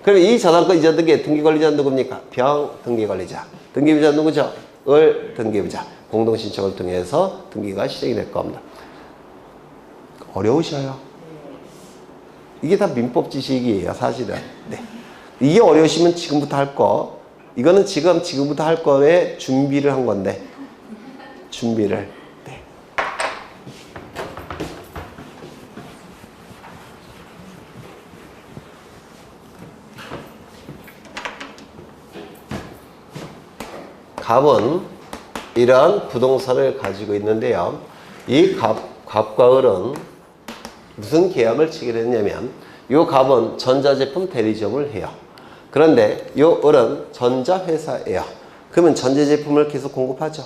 그러면 이 저당권 이전 등기의 등기 관리자는 누굽니까? 병 등기 관리자. 등기부자 누구죠? 을 등기부자. 공동 신청을 통해서 등기가 시작이 될 겁니다. 어려우셔요. 이게 다 민법 지식이에요, 사실은. 네. 이게 어려우시면 지금부터 할 거. 이거는 지금부터 할 거에 준비를 한 건데. 준비를. 네. 갑은 이러한 부동산을 가지고 있는데요. 이 갑과 을은 무슨 계약을 체결했냐면 이 갑은 전자제품 대리점을 해요. 그런데 이 을은 전자회사예요. 그러면 전자제품을 계속 공급하죠.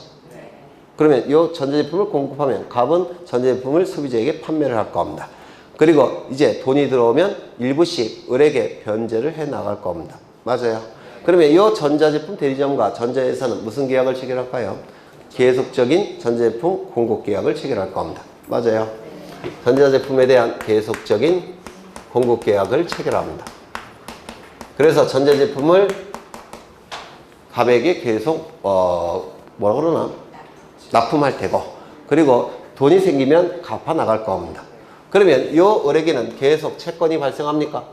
그러면 이 전자제품을 공급하면 갑은 전자제품을 소비자에게 판매를 할 겁니다. 그리고 이제 돈이 들어오면 일부씩 을에게 변제를 해 나갈 겁니다. 맞아요. 그러면 이 전자제품 대리점과 전자회사는 무슨 계약을 체결할까요? 계속적인 전자제품 공급 계약을 체결할 겁니다. 맞아요. 전자제품에 대한 계속적인 공급 계약을 체결합니다. 그래서 전자제품을 갑에게 계속 뭐라 그러나 납품할 테고, 그리고 돈이 생기면 갚아 나갈 겁니다. 그러면 이 을에게는 계속 채권이 발생합니까?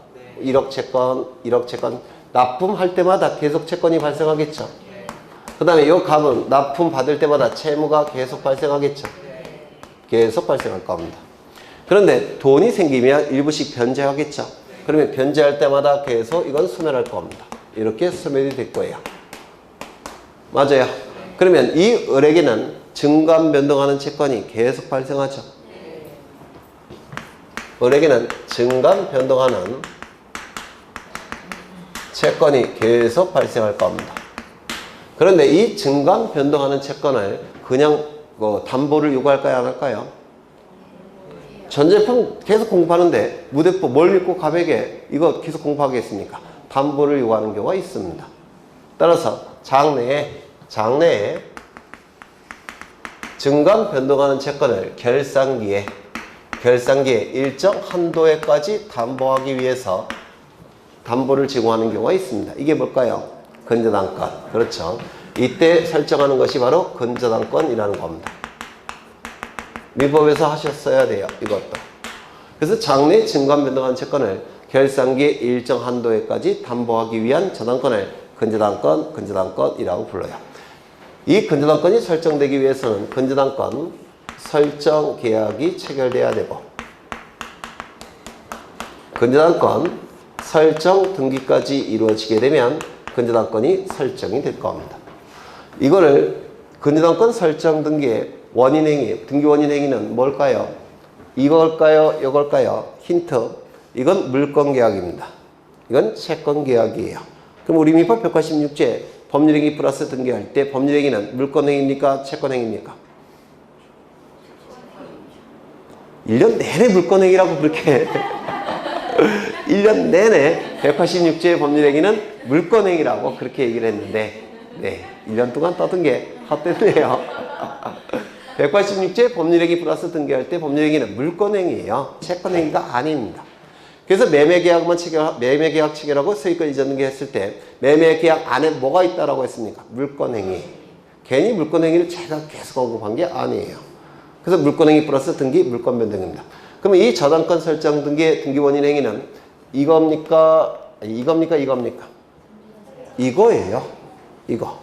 1억 채권, 1억 채권 납품할 때마다 계속 채권이 발생하겠죠. 그 다음에 이 갑은 납품 받을 때마다 채무가 계속 발생하겠죠. 계속 발생할 겁니다. 그런데 돈이 생기면 일부씩 변제하겠죠. 그러면 변제할 때마다 계속 이건 소멸할 겁니다. 이렇게 소멸이 될 거예요. 맞아요. 그러면 이 을에게는 증감 변동하는 채권이 계속 발생하죠. 을에게는 증감 변동하는 채권이 계속 발생할 겁니다. 그런데 이 증감 변동하는 채권을 그냥 담보를 요구할까요? 안 할까요? 전제품 계속 공급하는데 무대포 뭘 믿고 갑에게 이거 계속 공급하겠습니까? 담보를 요구하는 경우가 있습니다. 따라서 장래에 증감 변동하는 채권을 결산기에 일정 한도에까지 담보하기 위해서 담보를 제공하는 경우가 있습니다. 이게 뭘까요? 근저당권. 그렇죠. 이때 설정하는 것이 바로 근저당권이라는 겁니다. 민법에서 하셨어야 돼요. 이것도. 그래서 장래 증감 변동한 채권을 결산기의 일정 한도에까지 담보하기 위한 저당권을 근저당권이라고 불러요. 이 근저당권이 설정되기 위해서는 근저당권 설정 계약이 체결돼야 되고, 근저당권 설정 등기까지 이루어지게 되면 근저당권이 설정이 될 겁니다. 이거를 근저당권 설정 등기의 원인행위, 등기 원인행위는 뭘까요? 이걸까요? 이걸까요? 힌트. 이건 물권계약입니다. 이건 채권계약이에요. 그럼 우리 민법 186제 법률행위 플러스 등기할 때 법률행위는 물권행위입니까? 채권행위입니까? 1년 내내 물권행위라고 그렇게 1년 내내 186조의 법률행위는 물권행위라고 그렇게 얘기를 했는데, 네, 1년 동안 떠든 게 헛됐네요. 186조의 법률행위 플러스 등기할 때 법률행위는 물권행위예요. 채권행위가 아닙니다. 그래서 매매계약 체결하고 소유권 이전 등기했을 때 매매계약 안에 뭐가 있다라고 했습니까? 물권행위. 괜히 물권행위를 제가 계속 언급한 게 아니에요. 그래서 물권행위 플러스 등기, 물권 변동입니다. 그러면 이 저당권 설정 등기의 등기 원인 행위는 이겁니까? 이거예요. 이거.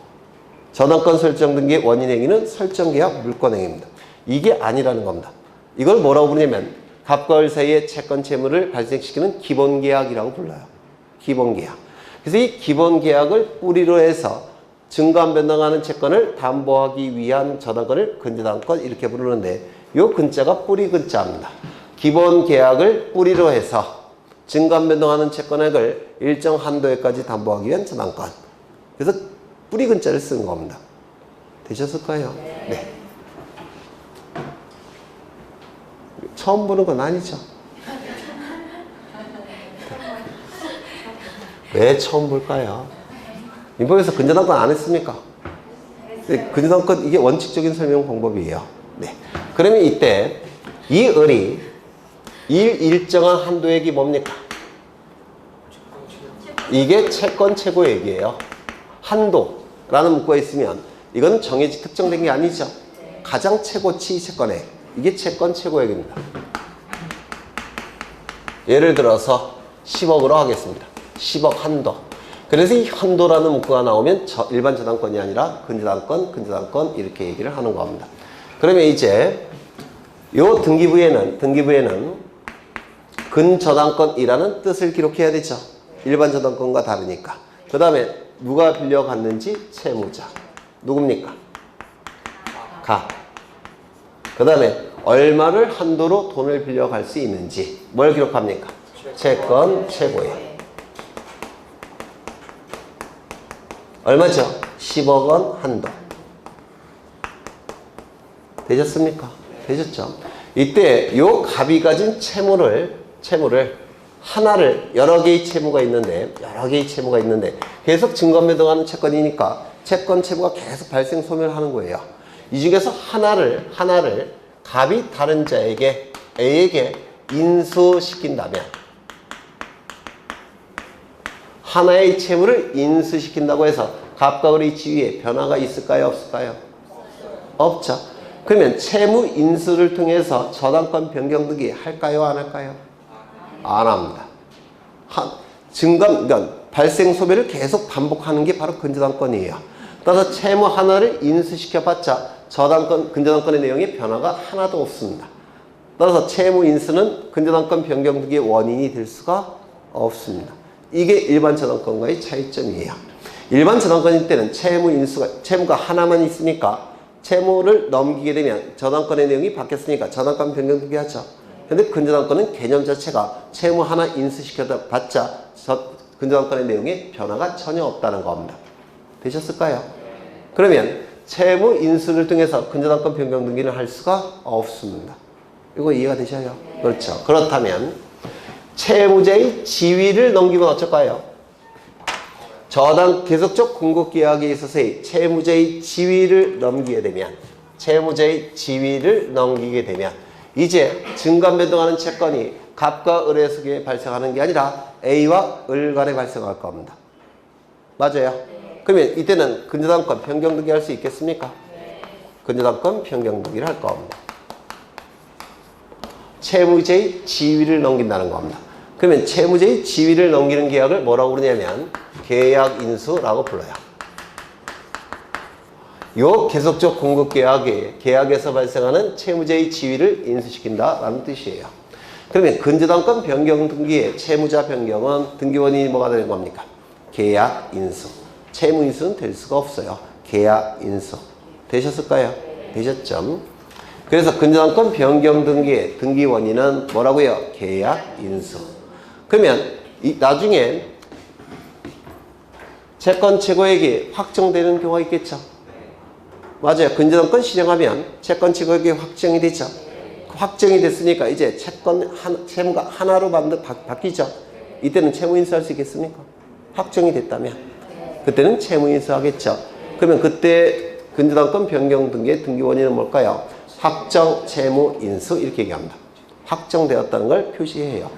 저당권 설정 등기 원인 행위는 설정 계약 물권 행위입니다. 이게 아니라는 겁니다. 이걸 뭐라고 부르냐면 갑과 을 사이의 채권 채무를 발생시키는 기본 계약이라고 불러요. 기본 계약. 그래서 이 기본 계약을 뿌리로 해서 증감 변동하는 채권을 담보하기 위한 저당권을 근저당권 이렇게 부르는데 이 근자가 뿌리 근자입니다. 기본 계약을 뿌리로 해서 증감 변동하는 채권액을 일정 한도에까지 담보하기 위한 저당권. 그래서 뿌리 근자를 쓰는 겁니다. 되셨을까요? 네. 처음 보는 건 아니죠. 왜 처음 볼까요? 인법에서 근저당권 안 했습니까? 네, 근저당권 이게 원칙적인 설명 방법이에요. 네. 그러면 이때 이 을이 일정한 한도액이 뭡니까? 이게 채권 최고액이에요. 한도라는 문구가 있으면 이건 정해지 특정된 게 아니죠. 가장 최고치 채권액. 이게 채권 최고액입니다. 예를 들어서 10억으로 하겠습니다. 10억 한도. 그래서 이 한도라는 문구가 나오면 일반 저당권이 아니라 근저당권 이렇게 얘기를 하는 겁니다. 그러면 이제 요 등기부에는 근저당권이라는 뜻을 기록해야 되죠. 일반 저당권과 다르니까. 그 다음에 누가 빌려갔는지 채무자. 누굽니까? 가. 그 다음에 얼마를 한도로 돈을 빌려갈 수 있는지 뭘 기록합니까? 채권 최고액. 얼마죠? 10억 원 한도. 되셨습니까? 되셨죠? 이때 요 갑이 가진 채무를 하나를 여러 개의 채무가 있는데 계속 증권 변동하는 채권이니까 채권 채무가 계속 발생 소멸하는 거예요. 이 중에서 하나를 갑이 다른 자에게 A에게 인수시킨다면 하나의 채무를 인수시킨다고 해서 갑과 을의 지위에 변화가 있을까요? 없을까요? 없죠. 그러면 채무 인수를 통해서 저당권 변경 등기 할까요? 안 할까요? 안 합니다. 그러니까 발생 소멸을 계속 반복하는 게 바로 근저당권이에요. 따라서 채무 하나를 인수시켜봤자 근저당권의 내용에 변화가 하나도 없습니다. 따라서 채무 인수는 근저당권 변경 등기의 원인이 될 수가 없습니다. 이게 일반 저당권과의 차이점이에요. 일반 저당권일 때는 채무가 하나만 있으니까 채무를 넘기게 되면 저당권의 내용이 바뀌었으니까 저당권 변경 등기 하죠. 근데 근저당권은 개념 자체가 채무 하나 인수시켜봤자 근저당권의 내용에 변화가 전혀 없다는 겁니다. 되셨을까요? 그러면 채무 인수를 통해서 근저당권 변경 등기를 할 수가 없습니다. 이거 이해가 되셔요? 그렇죠. 그렇다면 채무자의 지위를 넘기면 어쩔까요? 계속적 공급계약에 있어서의 채무자의 지위를 넘기게 되면 이제 증감 변동하는 채권이 갑과 을의 속에 발생하는 게 아니라 A와 을 간에 발생할 겁니다. 맞아요? 그러면 이때는 근저당권 변경 등기 할 수 있겠습니까? 근저당권 변경 등기를 할 겁니다. 채무자의 지위를 넘긴다는 겁니다. 그러면 채무자의 지위를 넘기는 계약을 뭐라고 부르냐면 계약인수라고 불러요. 요 계속적 공급 계약에서 발생하는 채무자의 지위를 인수시킨다라는 뜻이에요. 그러면 근저당권 변경 등기의 채무자 변경은 등기 원인이 뭐가 되는 겁니까? 계약인수. 채무인수는 될 수가 없어요. 계약인수. 되셨을까요? 되셨죠? 그래서 근저당권 변경 등기의 등기 원인은 뭐라고요? 계약인수. 그러면 나중에 채권 최고액이 확정되는 경우가 있겠죠? 맞아요. 근저당권 실행하면 채권 최고액이 확정이 되죠. 확정이 됐으니까 이제 채무가 하나로 바뀌죠. 이때는 채무 인수할 수 있겠습니까? 확정이 됐다면 그때는 채무 인수하겠죠. 그러면 그때 근저당권 변경 등기의 등기 원인은 뭘까요? 확정 채무 인수 이렇게 얘기합니다. 확정되었다는 걸 표시해요.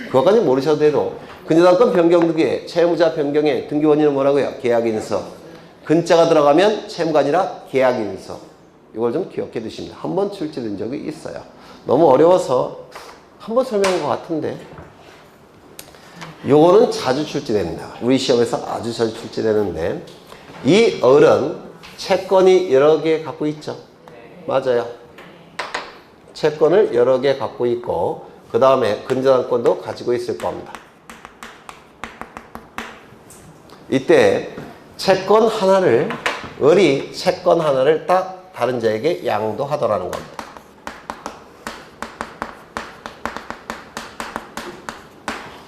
그것까지 모르셔도 돼도 근저당권 변경 등기의 채무자 변경의 등기 원인은 뭐라고요? 계약 인수. 근자가 들어가면 채무가 아니라 계약 인수. 이걸 좀 기억해 두십니다. 한번 출제된 적이 있어요. 너무 어려워서 한번 설명한 것 같은데 요거는 자주 출제됩니다. 우리 시험에서 아주 자주 출제되는데 이 을은 채권이 여러 개 갖고 있죠. 맞아요. 채권을 여러 개 갖고 있고 그 다음에 근저당권도 가지고 있을 겁니다. 이때 채권 하나를 을이 채권 하나를 딱 다른 자에게 양도하더라는 겁니다.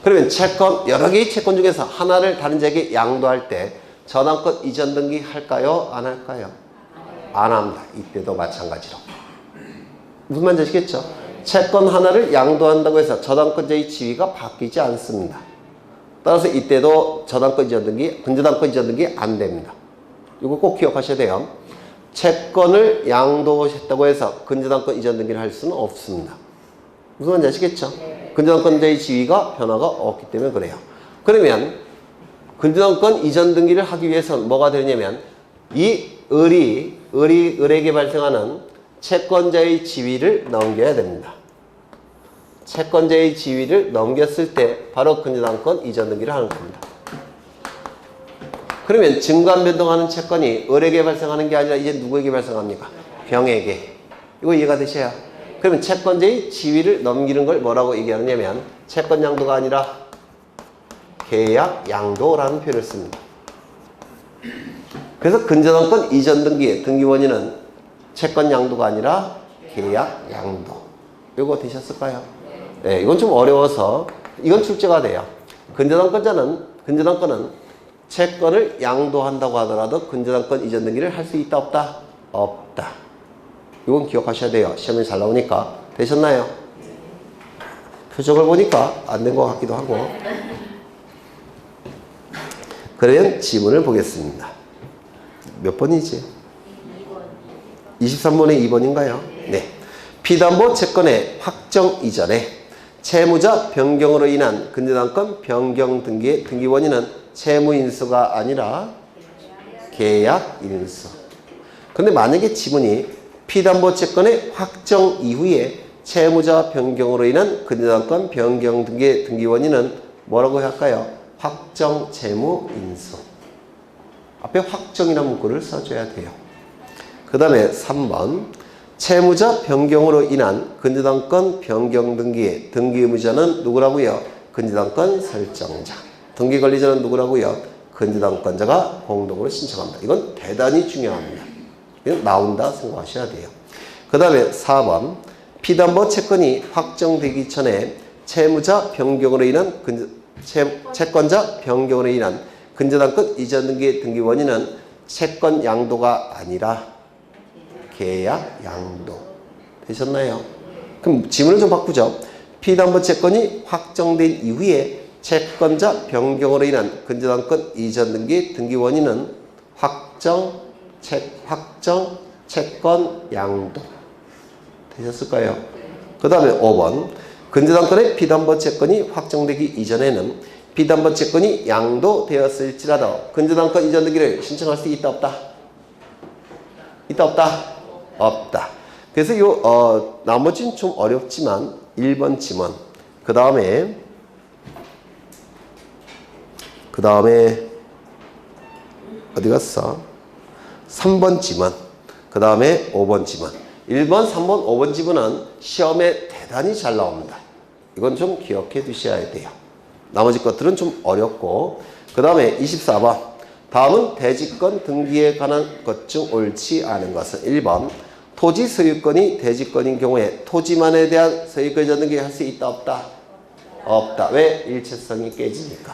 그러면 채권 여러 개의 채권 중에서 하나를 다른 자에게 양도할 때 저당권 이전 등기 할까요? 안 할까요? 안 합니다. 이때도 마찬가지로. 무슨 말인지 아시겠죠? 채권 하나를 양도한다고 해서 저당권자의 지위가 바뀌지 않습니다. 따라서 이때도 저당권 이전 등기, 근저당권 이전 등기 안 됩니다. 이거 꼭 기억하셔야 돼요. 채권을 양도했다고 해서 근저당권 이전 등기를 할 수는 없습니다. 무슨 말인지 아시겠죠? 근저당권자의 지위가 변화가 없기 때문에 그래요. 그러면 근저당권 이전 등기를 하기 위해서는 뭐가 되냐면 이 을에게 발생하는 채권자의 지위를 넘겨야 됩니다. 채권자의 지위를 넘겼을 때 바로 근저당권 이전 등기를 하는 겁니다. 그러면 증관 변동하는 채권이 을에게 발생하는 게 아니라 이제 누구에게 발생합니까? 병에게. 이거 이해가 되셔야. 그러면 채권자의 지위를 넘기는 걸 뭐라고 얘기하느냐면 채권 양도가 아니라 계약 양도라는 표현을 씁니다. 그래서 근저당권 이전 등기의 등기 원인은 채권 양도가 아니라 계약 양도. 이거 되셨을까요? 네, 이건 좀 어려워서 이건 출제가 돼요. 근저당권은 채권을 양도한다고 하더라도 근저당권 이전 등기를 할 수 있다 없다? 없다. 이건 기억하셔야 돼요. 시험에 잘 나오니까. 되셨나요? 표정을 보니까 안 된 것 같기도 하고. 그러면 지문을 보겠습니다. 몇 번이지? 23번에 2번인가요? 네. 피담보 채권의 확정 이전에 채무자 변경으로 인한 근저당권 변경 등기의 등기 원인은 채무 인수가 아니라 계약 인수. 근데 만약에 지문이 피담보 채권의 확정 이후에 채무자 변경으로 인한 근저당권 변경 등기의 등기 원인은 뭐라고 할까요? 확정 채무 인수. 앞에 확정이라는 문구를 써줘야 돼요. 그 다음에 3번 채무자 변경으로 인한 근저당권 변경 등기의 등기 의무자는 누구라고요? 근저당권 설정자. 등기 관리자는 누구라고요? 근저당권자가 공동으로 신청합니다. 이건 대단히 중요합니다. 이건 나온다 생각하셔야 돼요. 그 다음에 4번 피담보 채권이 확정되기 전에 채무자 변경으로 인한 채권자 변경으로 인한 근저당권 이전 등기의 등기 원인은 채권 양도가 아니라 계약 양도. 되셨나요? 그럼 지문을 좀 바꾸죠. 피담보 채권이 확정된 이후에 채권자 변경으로 인한 근저당권 이전 등기 등기 원인은 확정 채권 양도. 되셨을까요? 그 다음에 5번 근저당권의 피담보 채권이 확정되기 이전에는 피담보 채권이 양도되었을지라도 근저당권 이전 등기를 신청할 수 있다 없다? 있다 없다? 없다. 그래서 나머지는 좀 어렵지만 1번 지문 그 다음에 어디 갔어? 3번 지문 그 다음에 5번 지문 1번, 3번, 5번 지문은 시험에 대단히 잘 나옵니다. 이건 좀 기억해 두셔야 돼요. 나머지 것들은 좀 어렵고 그 다음에 24번 다음은 대지권 등기에 관한 것 중 옳지 않은 것은 1번 토지 소유권이 대지권인 경우에 토지만에 대한 소유권 이전 등기 할 수 있다 없다? 없다. 왜? 일체성이 깨지니까.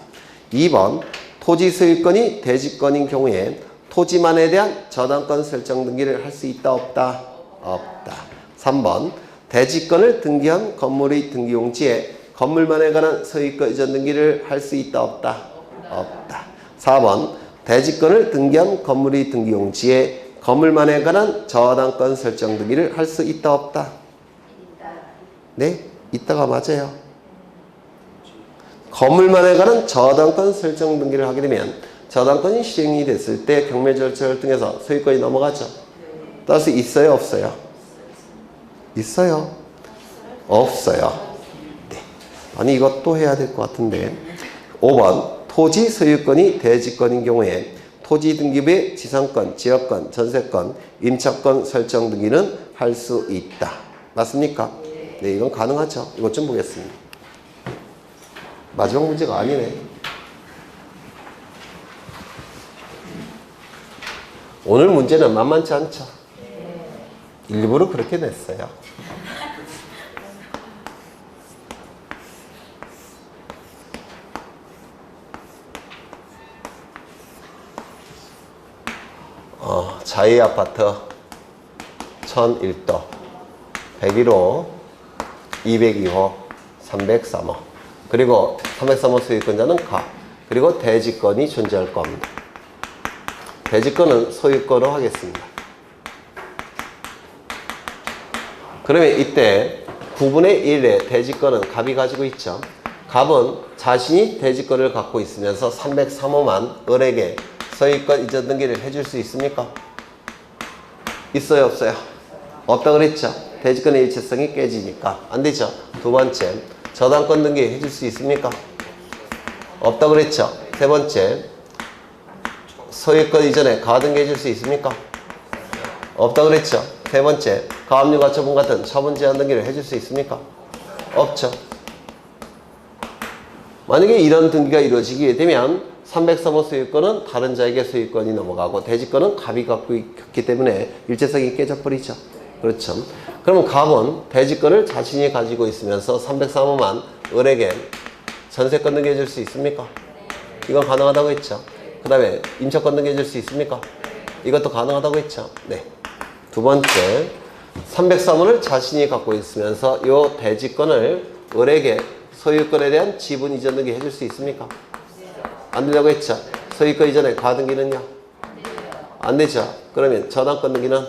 2번 토지 소유권이 대지권인 경우에 토지만에 대한 저당권 설정 등기를 할 수 있다 없다? 없다. 3번 대지권을 등기한 건물의 등기용지에 건물만에 관한 소유권 이전 등기를 할 수 있다 없다? 없다. 4번 대지권을 등기한 건물의 등기용지에 건물만에 관한 저당권 설정 등기를 할 수 있다 없다? 네? 있다가 맞아요. 건물만에 관한 저당권 설정 등기를 하게 되면 저당권이 시행이 됐을 때 경매 절차를 통해서 소유권이 넘어가죠. 따라서 있어요 없어요? 있어요? 없어요. 네. 아니 이것도 해야 될 것 같은데 5번 토지 소유권이 대지권인 경우에 토지 등기부의 지상권, 지역권, 전세권, 임차권 설정 등기는 할 수 있다. 맞습니까? 네, 이건 가능하죠. 이것 좀 보겠습니다. 마지막 문제가 아니네. 오늘 문제는 만만치 않죠. 일부러 그렇게 냈어요. 자이 아파트 1001도 101호 202호 303호 그리고 303호 소유권자는 가 그리고 대지권이 존재할 겁니다. 대지권은 소유권으로 하겠습니다. 그러면 이때 9분의 1의 대지권은 갑이 가지고 있죠. 갑은 자신이 대지권을 갖고 있으면서 303호만 을에게 소유권 이전 등기를 해줄 수 있습니까? 있어요 없어요? 없다 그랬죠. 대지권의 일체성이 깨지니까 안 되죠. 두 번째 저당권 등기 해줄 수 있습니까? 없다 그랬죠. 세 번째 소유권 이전에 가등기 해줄 수 있습니까? 없다 그랬죠. 세 번째 가압류 가처분 같은 처분 제한 등기를 해줄 수 있습니까? 없죠. 만약에 이런 등기가 이루어지게 되면 303호 소유권은 다른 자에게 소유권이 넘어가고 대지권은 갑이 갖고 있기 때문에 일체성이 깨져버리죠. 그렇죠. 그러면 갑은 대지권을 자신이 가지고 있으면서 303호만 을에게 전세권 등기 해줄 수 있습니까? 이건 가능하다고 했죠. 그 다음에 임차권 등기 해줄 수 있습니까? 이것도 가능하다고 했죠. 네. 두 번째 303호를 자신이 갖고 있으면서 이 대지권을 을에게 소유권에 대한 지분 이전 등기 해줄 수 있습니까? 안 된다고 했죠. 소유권 이전에 가등기는요? 안 되죠. 그러면 저당권 등기는?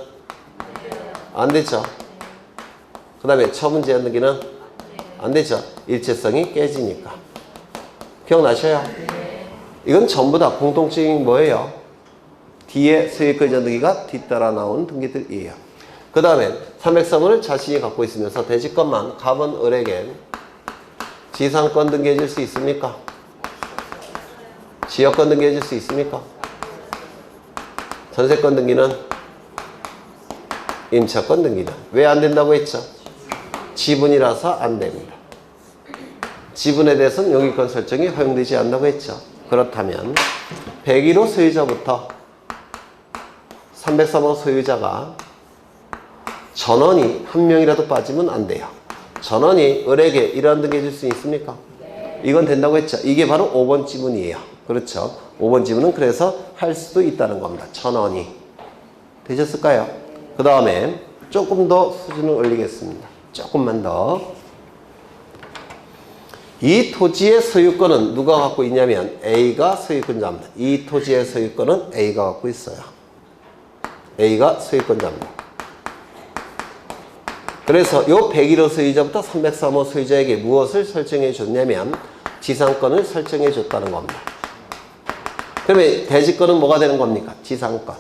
안 되죠. 그 다음에 처분 제한 등기는? 안 되죠. 일체성이 깨지니까. 기억나셔요? 이건 전부 다 공통적인 뭐예요? 뒤에 소유권 이전 등기가 뒤따라 나온 등기들이에요. 그 다음에 303호를 자신이 갖고 있으면서 대지권만 갑은 을에게 지상권 등기 해줄 수 있습니까? 지역권 등기 해줄 수 있습니까? 전세권 등기는? 임차권 등기는? 왜 안 된다고 했죠? 지분이라서 안 됩니다. 지분에 대해서는 용의권 설정이 허용되지 않는다고 했죠. 그렇다면 101호 소유자부터 303호 소유자가 전원이 한 명이라도 빠지면 안 돼요. 전원이 을에게 이러한 등기 해줄 수 있습니까? 이건 된다고 했죠. 이게 바로 5번 지분이에요. 그렇죠. 5번 지분은 그래서 할 수도 있다는 겁니다. 전원이. 되셨을까요? 그 다음에 조금 더 수준을 올리겠습니다. 조금만 더. 이 토지의 소유권은 누가 갖고 있냐면 A가 소유권자입니다. 이 토지의 소유권은 A가 갖고 있어요. A가 소유권자입니다. 그래서 이 101호 소유자부터 303호 소유자에게 무엇을 설정해 줬냐면 지상권을 설정해 줬다는 겁니다. 그러면 대지권은 뭐가 되는 겁니까? 지상권.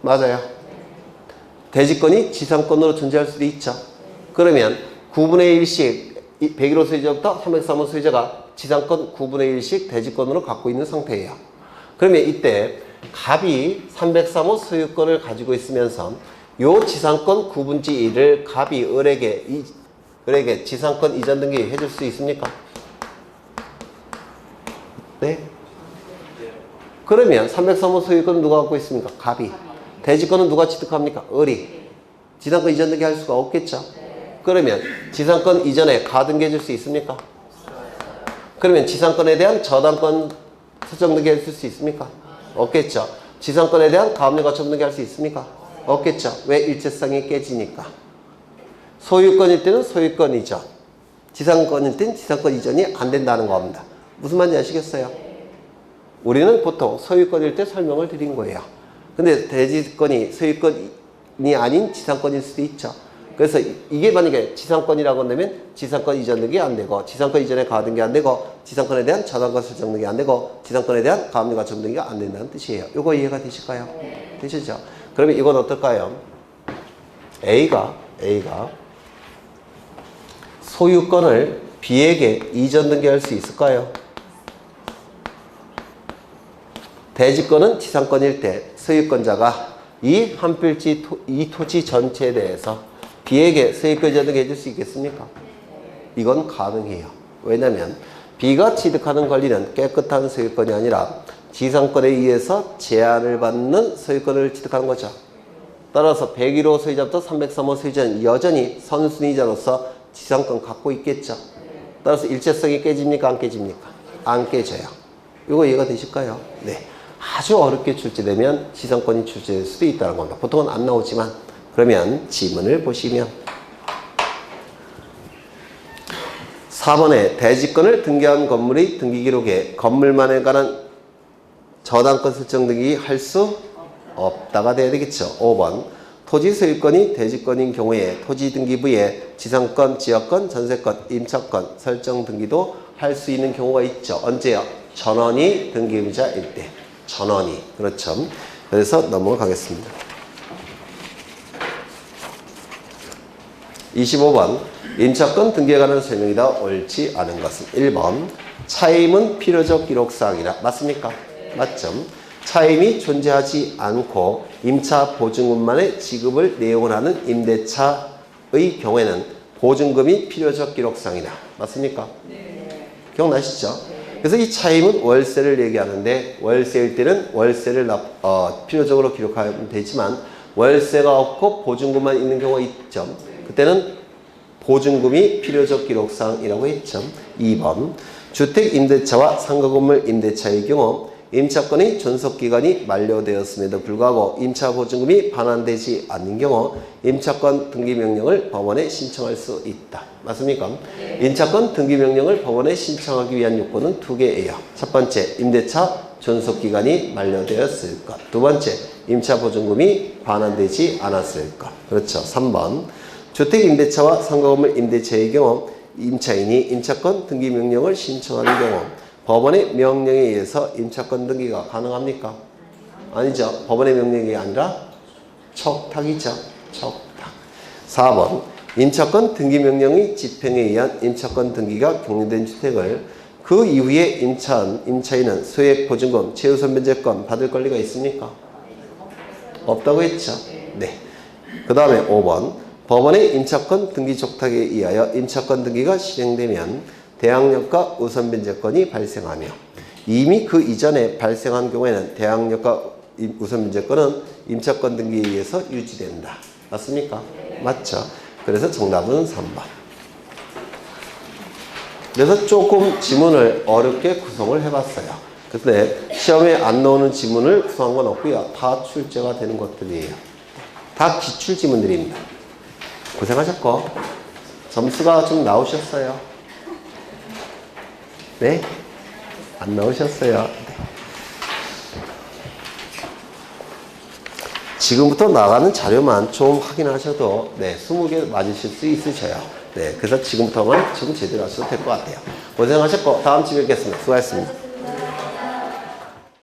맞아요. 대지권이 지상권으로 존재할 수도 있죠. 그러면 9분의 1씩 101호 소유자부터 303호 소유자가 지상권 9분의 1씩 대지권으로 갖고 있는 상태예요. 그러면 이때 갑이 303호 소유권을 가지고 있으면서 요 지상권 9분의 1을 갑이 을에게 지상권 이전 등기 해줄 수 있습니까? 네? 그러면 303호 소유권은 누가 갖고 있습니까? 갑이. 대지권은 누가 취득합니까? 을이. 지상권 이전 등기 할 수가 없겠죠? 그러면 지상권 이전에 가등기 해줄 수 있습니까? 그러면 지상권에 대한 저당권 설정 등기 해줄 수 있습니까? 없겠죠? 지상권에 대한 가압류 가처분 등기 할 수 있습니까? 없겠죠? 왜? 일체성이 깨지니까. 소유권일 때는 소유권 이전, 지상권일 때는 지상권 이전이 안 된다는 겁니다. 무슨 말인지 아시겠어요? 우리는 보통 소유권일 때 설명을 드린 거예요. 근데 대지권이 소유권이 아닌 지상권일 수도 있죠. 그래서 이게 만약에 지상권이라고 한다면 지상권 이전 등기 안 되고, 지상권 이전에 가압 등기 안 되고, 지상권에 대한 저당권 설정 등기 안 되고, 지상권에 대한 가압류 가처분 등기가 안 된다는 뜻이에요. 이거 이해가 되실까요? 되시죠? 그러면 이건 어떨까요? A가 소유권을 B에게 이전 등기할 수 있을까요? 대지권은 지상권일 때 소유권자가 이 한 필지 이 토지 전체에 대해서 B에게 소유권 이전 등기 해줄 수 있겠습니까? 이건 가능해요. 왜냐하면 B가 취득하는 권리는 깨끗한 소유권이 아니라 지상권에 의해서 제한을 받는 소유권을 취득하는 거죠. 따라서 101호 소유자부터 303호 소유자는 여전히 선순위자로서 지상권 갖고 있겠죠. 따라서 일체성이 깨집니까? 안 깨집니까? 안 깨져요. 이거 이해가 되실까요? 네. 아주 어렵게 출제되면 지상권이 출제될 수도 있다는 겁니다. 보통은 안 나오지만. 그러면 지문을 보시면 4번에 대지권을 등기한 건물의 등기기록에 건물만에 관한 저당권 설정 등기 할 수 없다가 돼야 되겠죠. 5번 토지 소유권이 대지권인 경우에 토지 등기부에 지상권, 지역권, 전세권, 임차권 설정 등기도 할 수 있는 경우가 있죠. 언제요? 전원이 등기의무자일 때. 전원이. 그렇죠. 그래서 넘어가겠습니다. 25번 임차권 등기에 관한 설명이다 옳지 않은 것은 1번 차임은 필요적 기록사항이라. 맞습니까? 맞죠? 차임이 존재하지 않고 임차 보증금만의 지급을 내용을 하는 임대차의 경우에는 보증금이 필요적 기록사항이다. 맞습니까? 네. 기억나시죠? 그래서 이 차임은 월세를 얘기하는데 월세일 때는 월세를 필요적으로 기록하면 되지만 월세가 없고 보증금만 있는 경우가 있죠. 그때는 보증금이 필요적 기록사항이라고 했죠. 2번 주택임대차와 상가건물 임대차의 경우 임차권의 존속기간이 만료되었음에도 불구하고 임차보증금이 반환되지 않는 경우 임차권 등기명령을 법원에 신청할 수 있다. 맞습니까? 네. 임차권 등기명령을 법원에 신청하기 위한 요건은 두 개예요. 첫 번째, 임대차 존속기간이 만료되었을 것. 두 번째, 임차보증금이 반환되지 않았을 것. 그렇죠. 3번 주택임대차와 상가건물 임대차의 경우 임차인이 임차권 등기명령을 신청하는 경우 법원의 명령에 의해서 임차권 등기가 가능합니까? 아니죠. 법원의 명령이 아니라 척탁이죠. 척탁. 4번 임차권 등기명령의 집행에 의한 임차권 등기가 격리된 주택을 그 이후에 임차인은 소액 보증금, 최우선 변제권 받을 권리가 있습니까? 없다고 했죠. 네. 그 다음에 5번 법원의 임차권 등기 촉탁에 의하여 임차권 등기가 실행되면 대항력과 우선변제권이 발생하며 이미 그 이전에 발생한 경우에는 대항력과 우선변제권은 임차권 등기에 의해서 유지된다. 맞습니까? 맞죠? 그래서 정답은 3번. 그래서 조금 지문을 어렵게 구성을 해봤어요. 근데 시험에 안 나오는 지문을 구성한 건 없고요. 다 출제가 되는 것들이에요. 다 기출 지문들입니다. 고생하셨고 점수가 좀 나오셨어요. 네? 안 나오셨어요. 네. 지금부터 나가는 자료만 좀 확인하셔도 20개 맞으실 수 있으셔요. 네, 그래서 지금부터만 좀 제대로 하셔도 될 것 같아요. 고생하셨고 다음 주에 뵙겠습니다. 수고하셨습니다.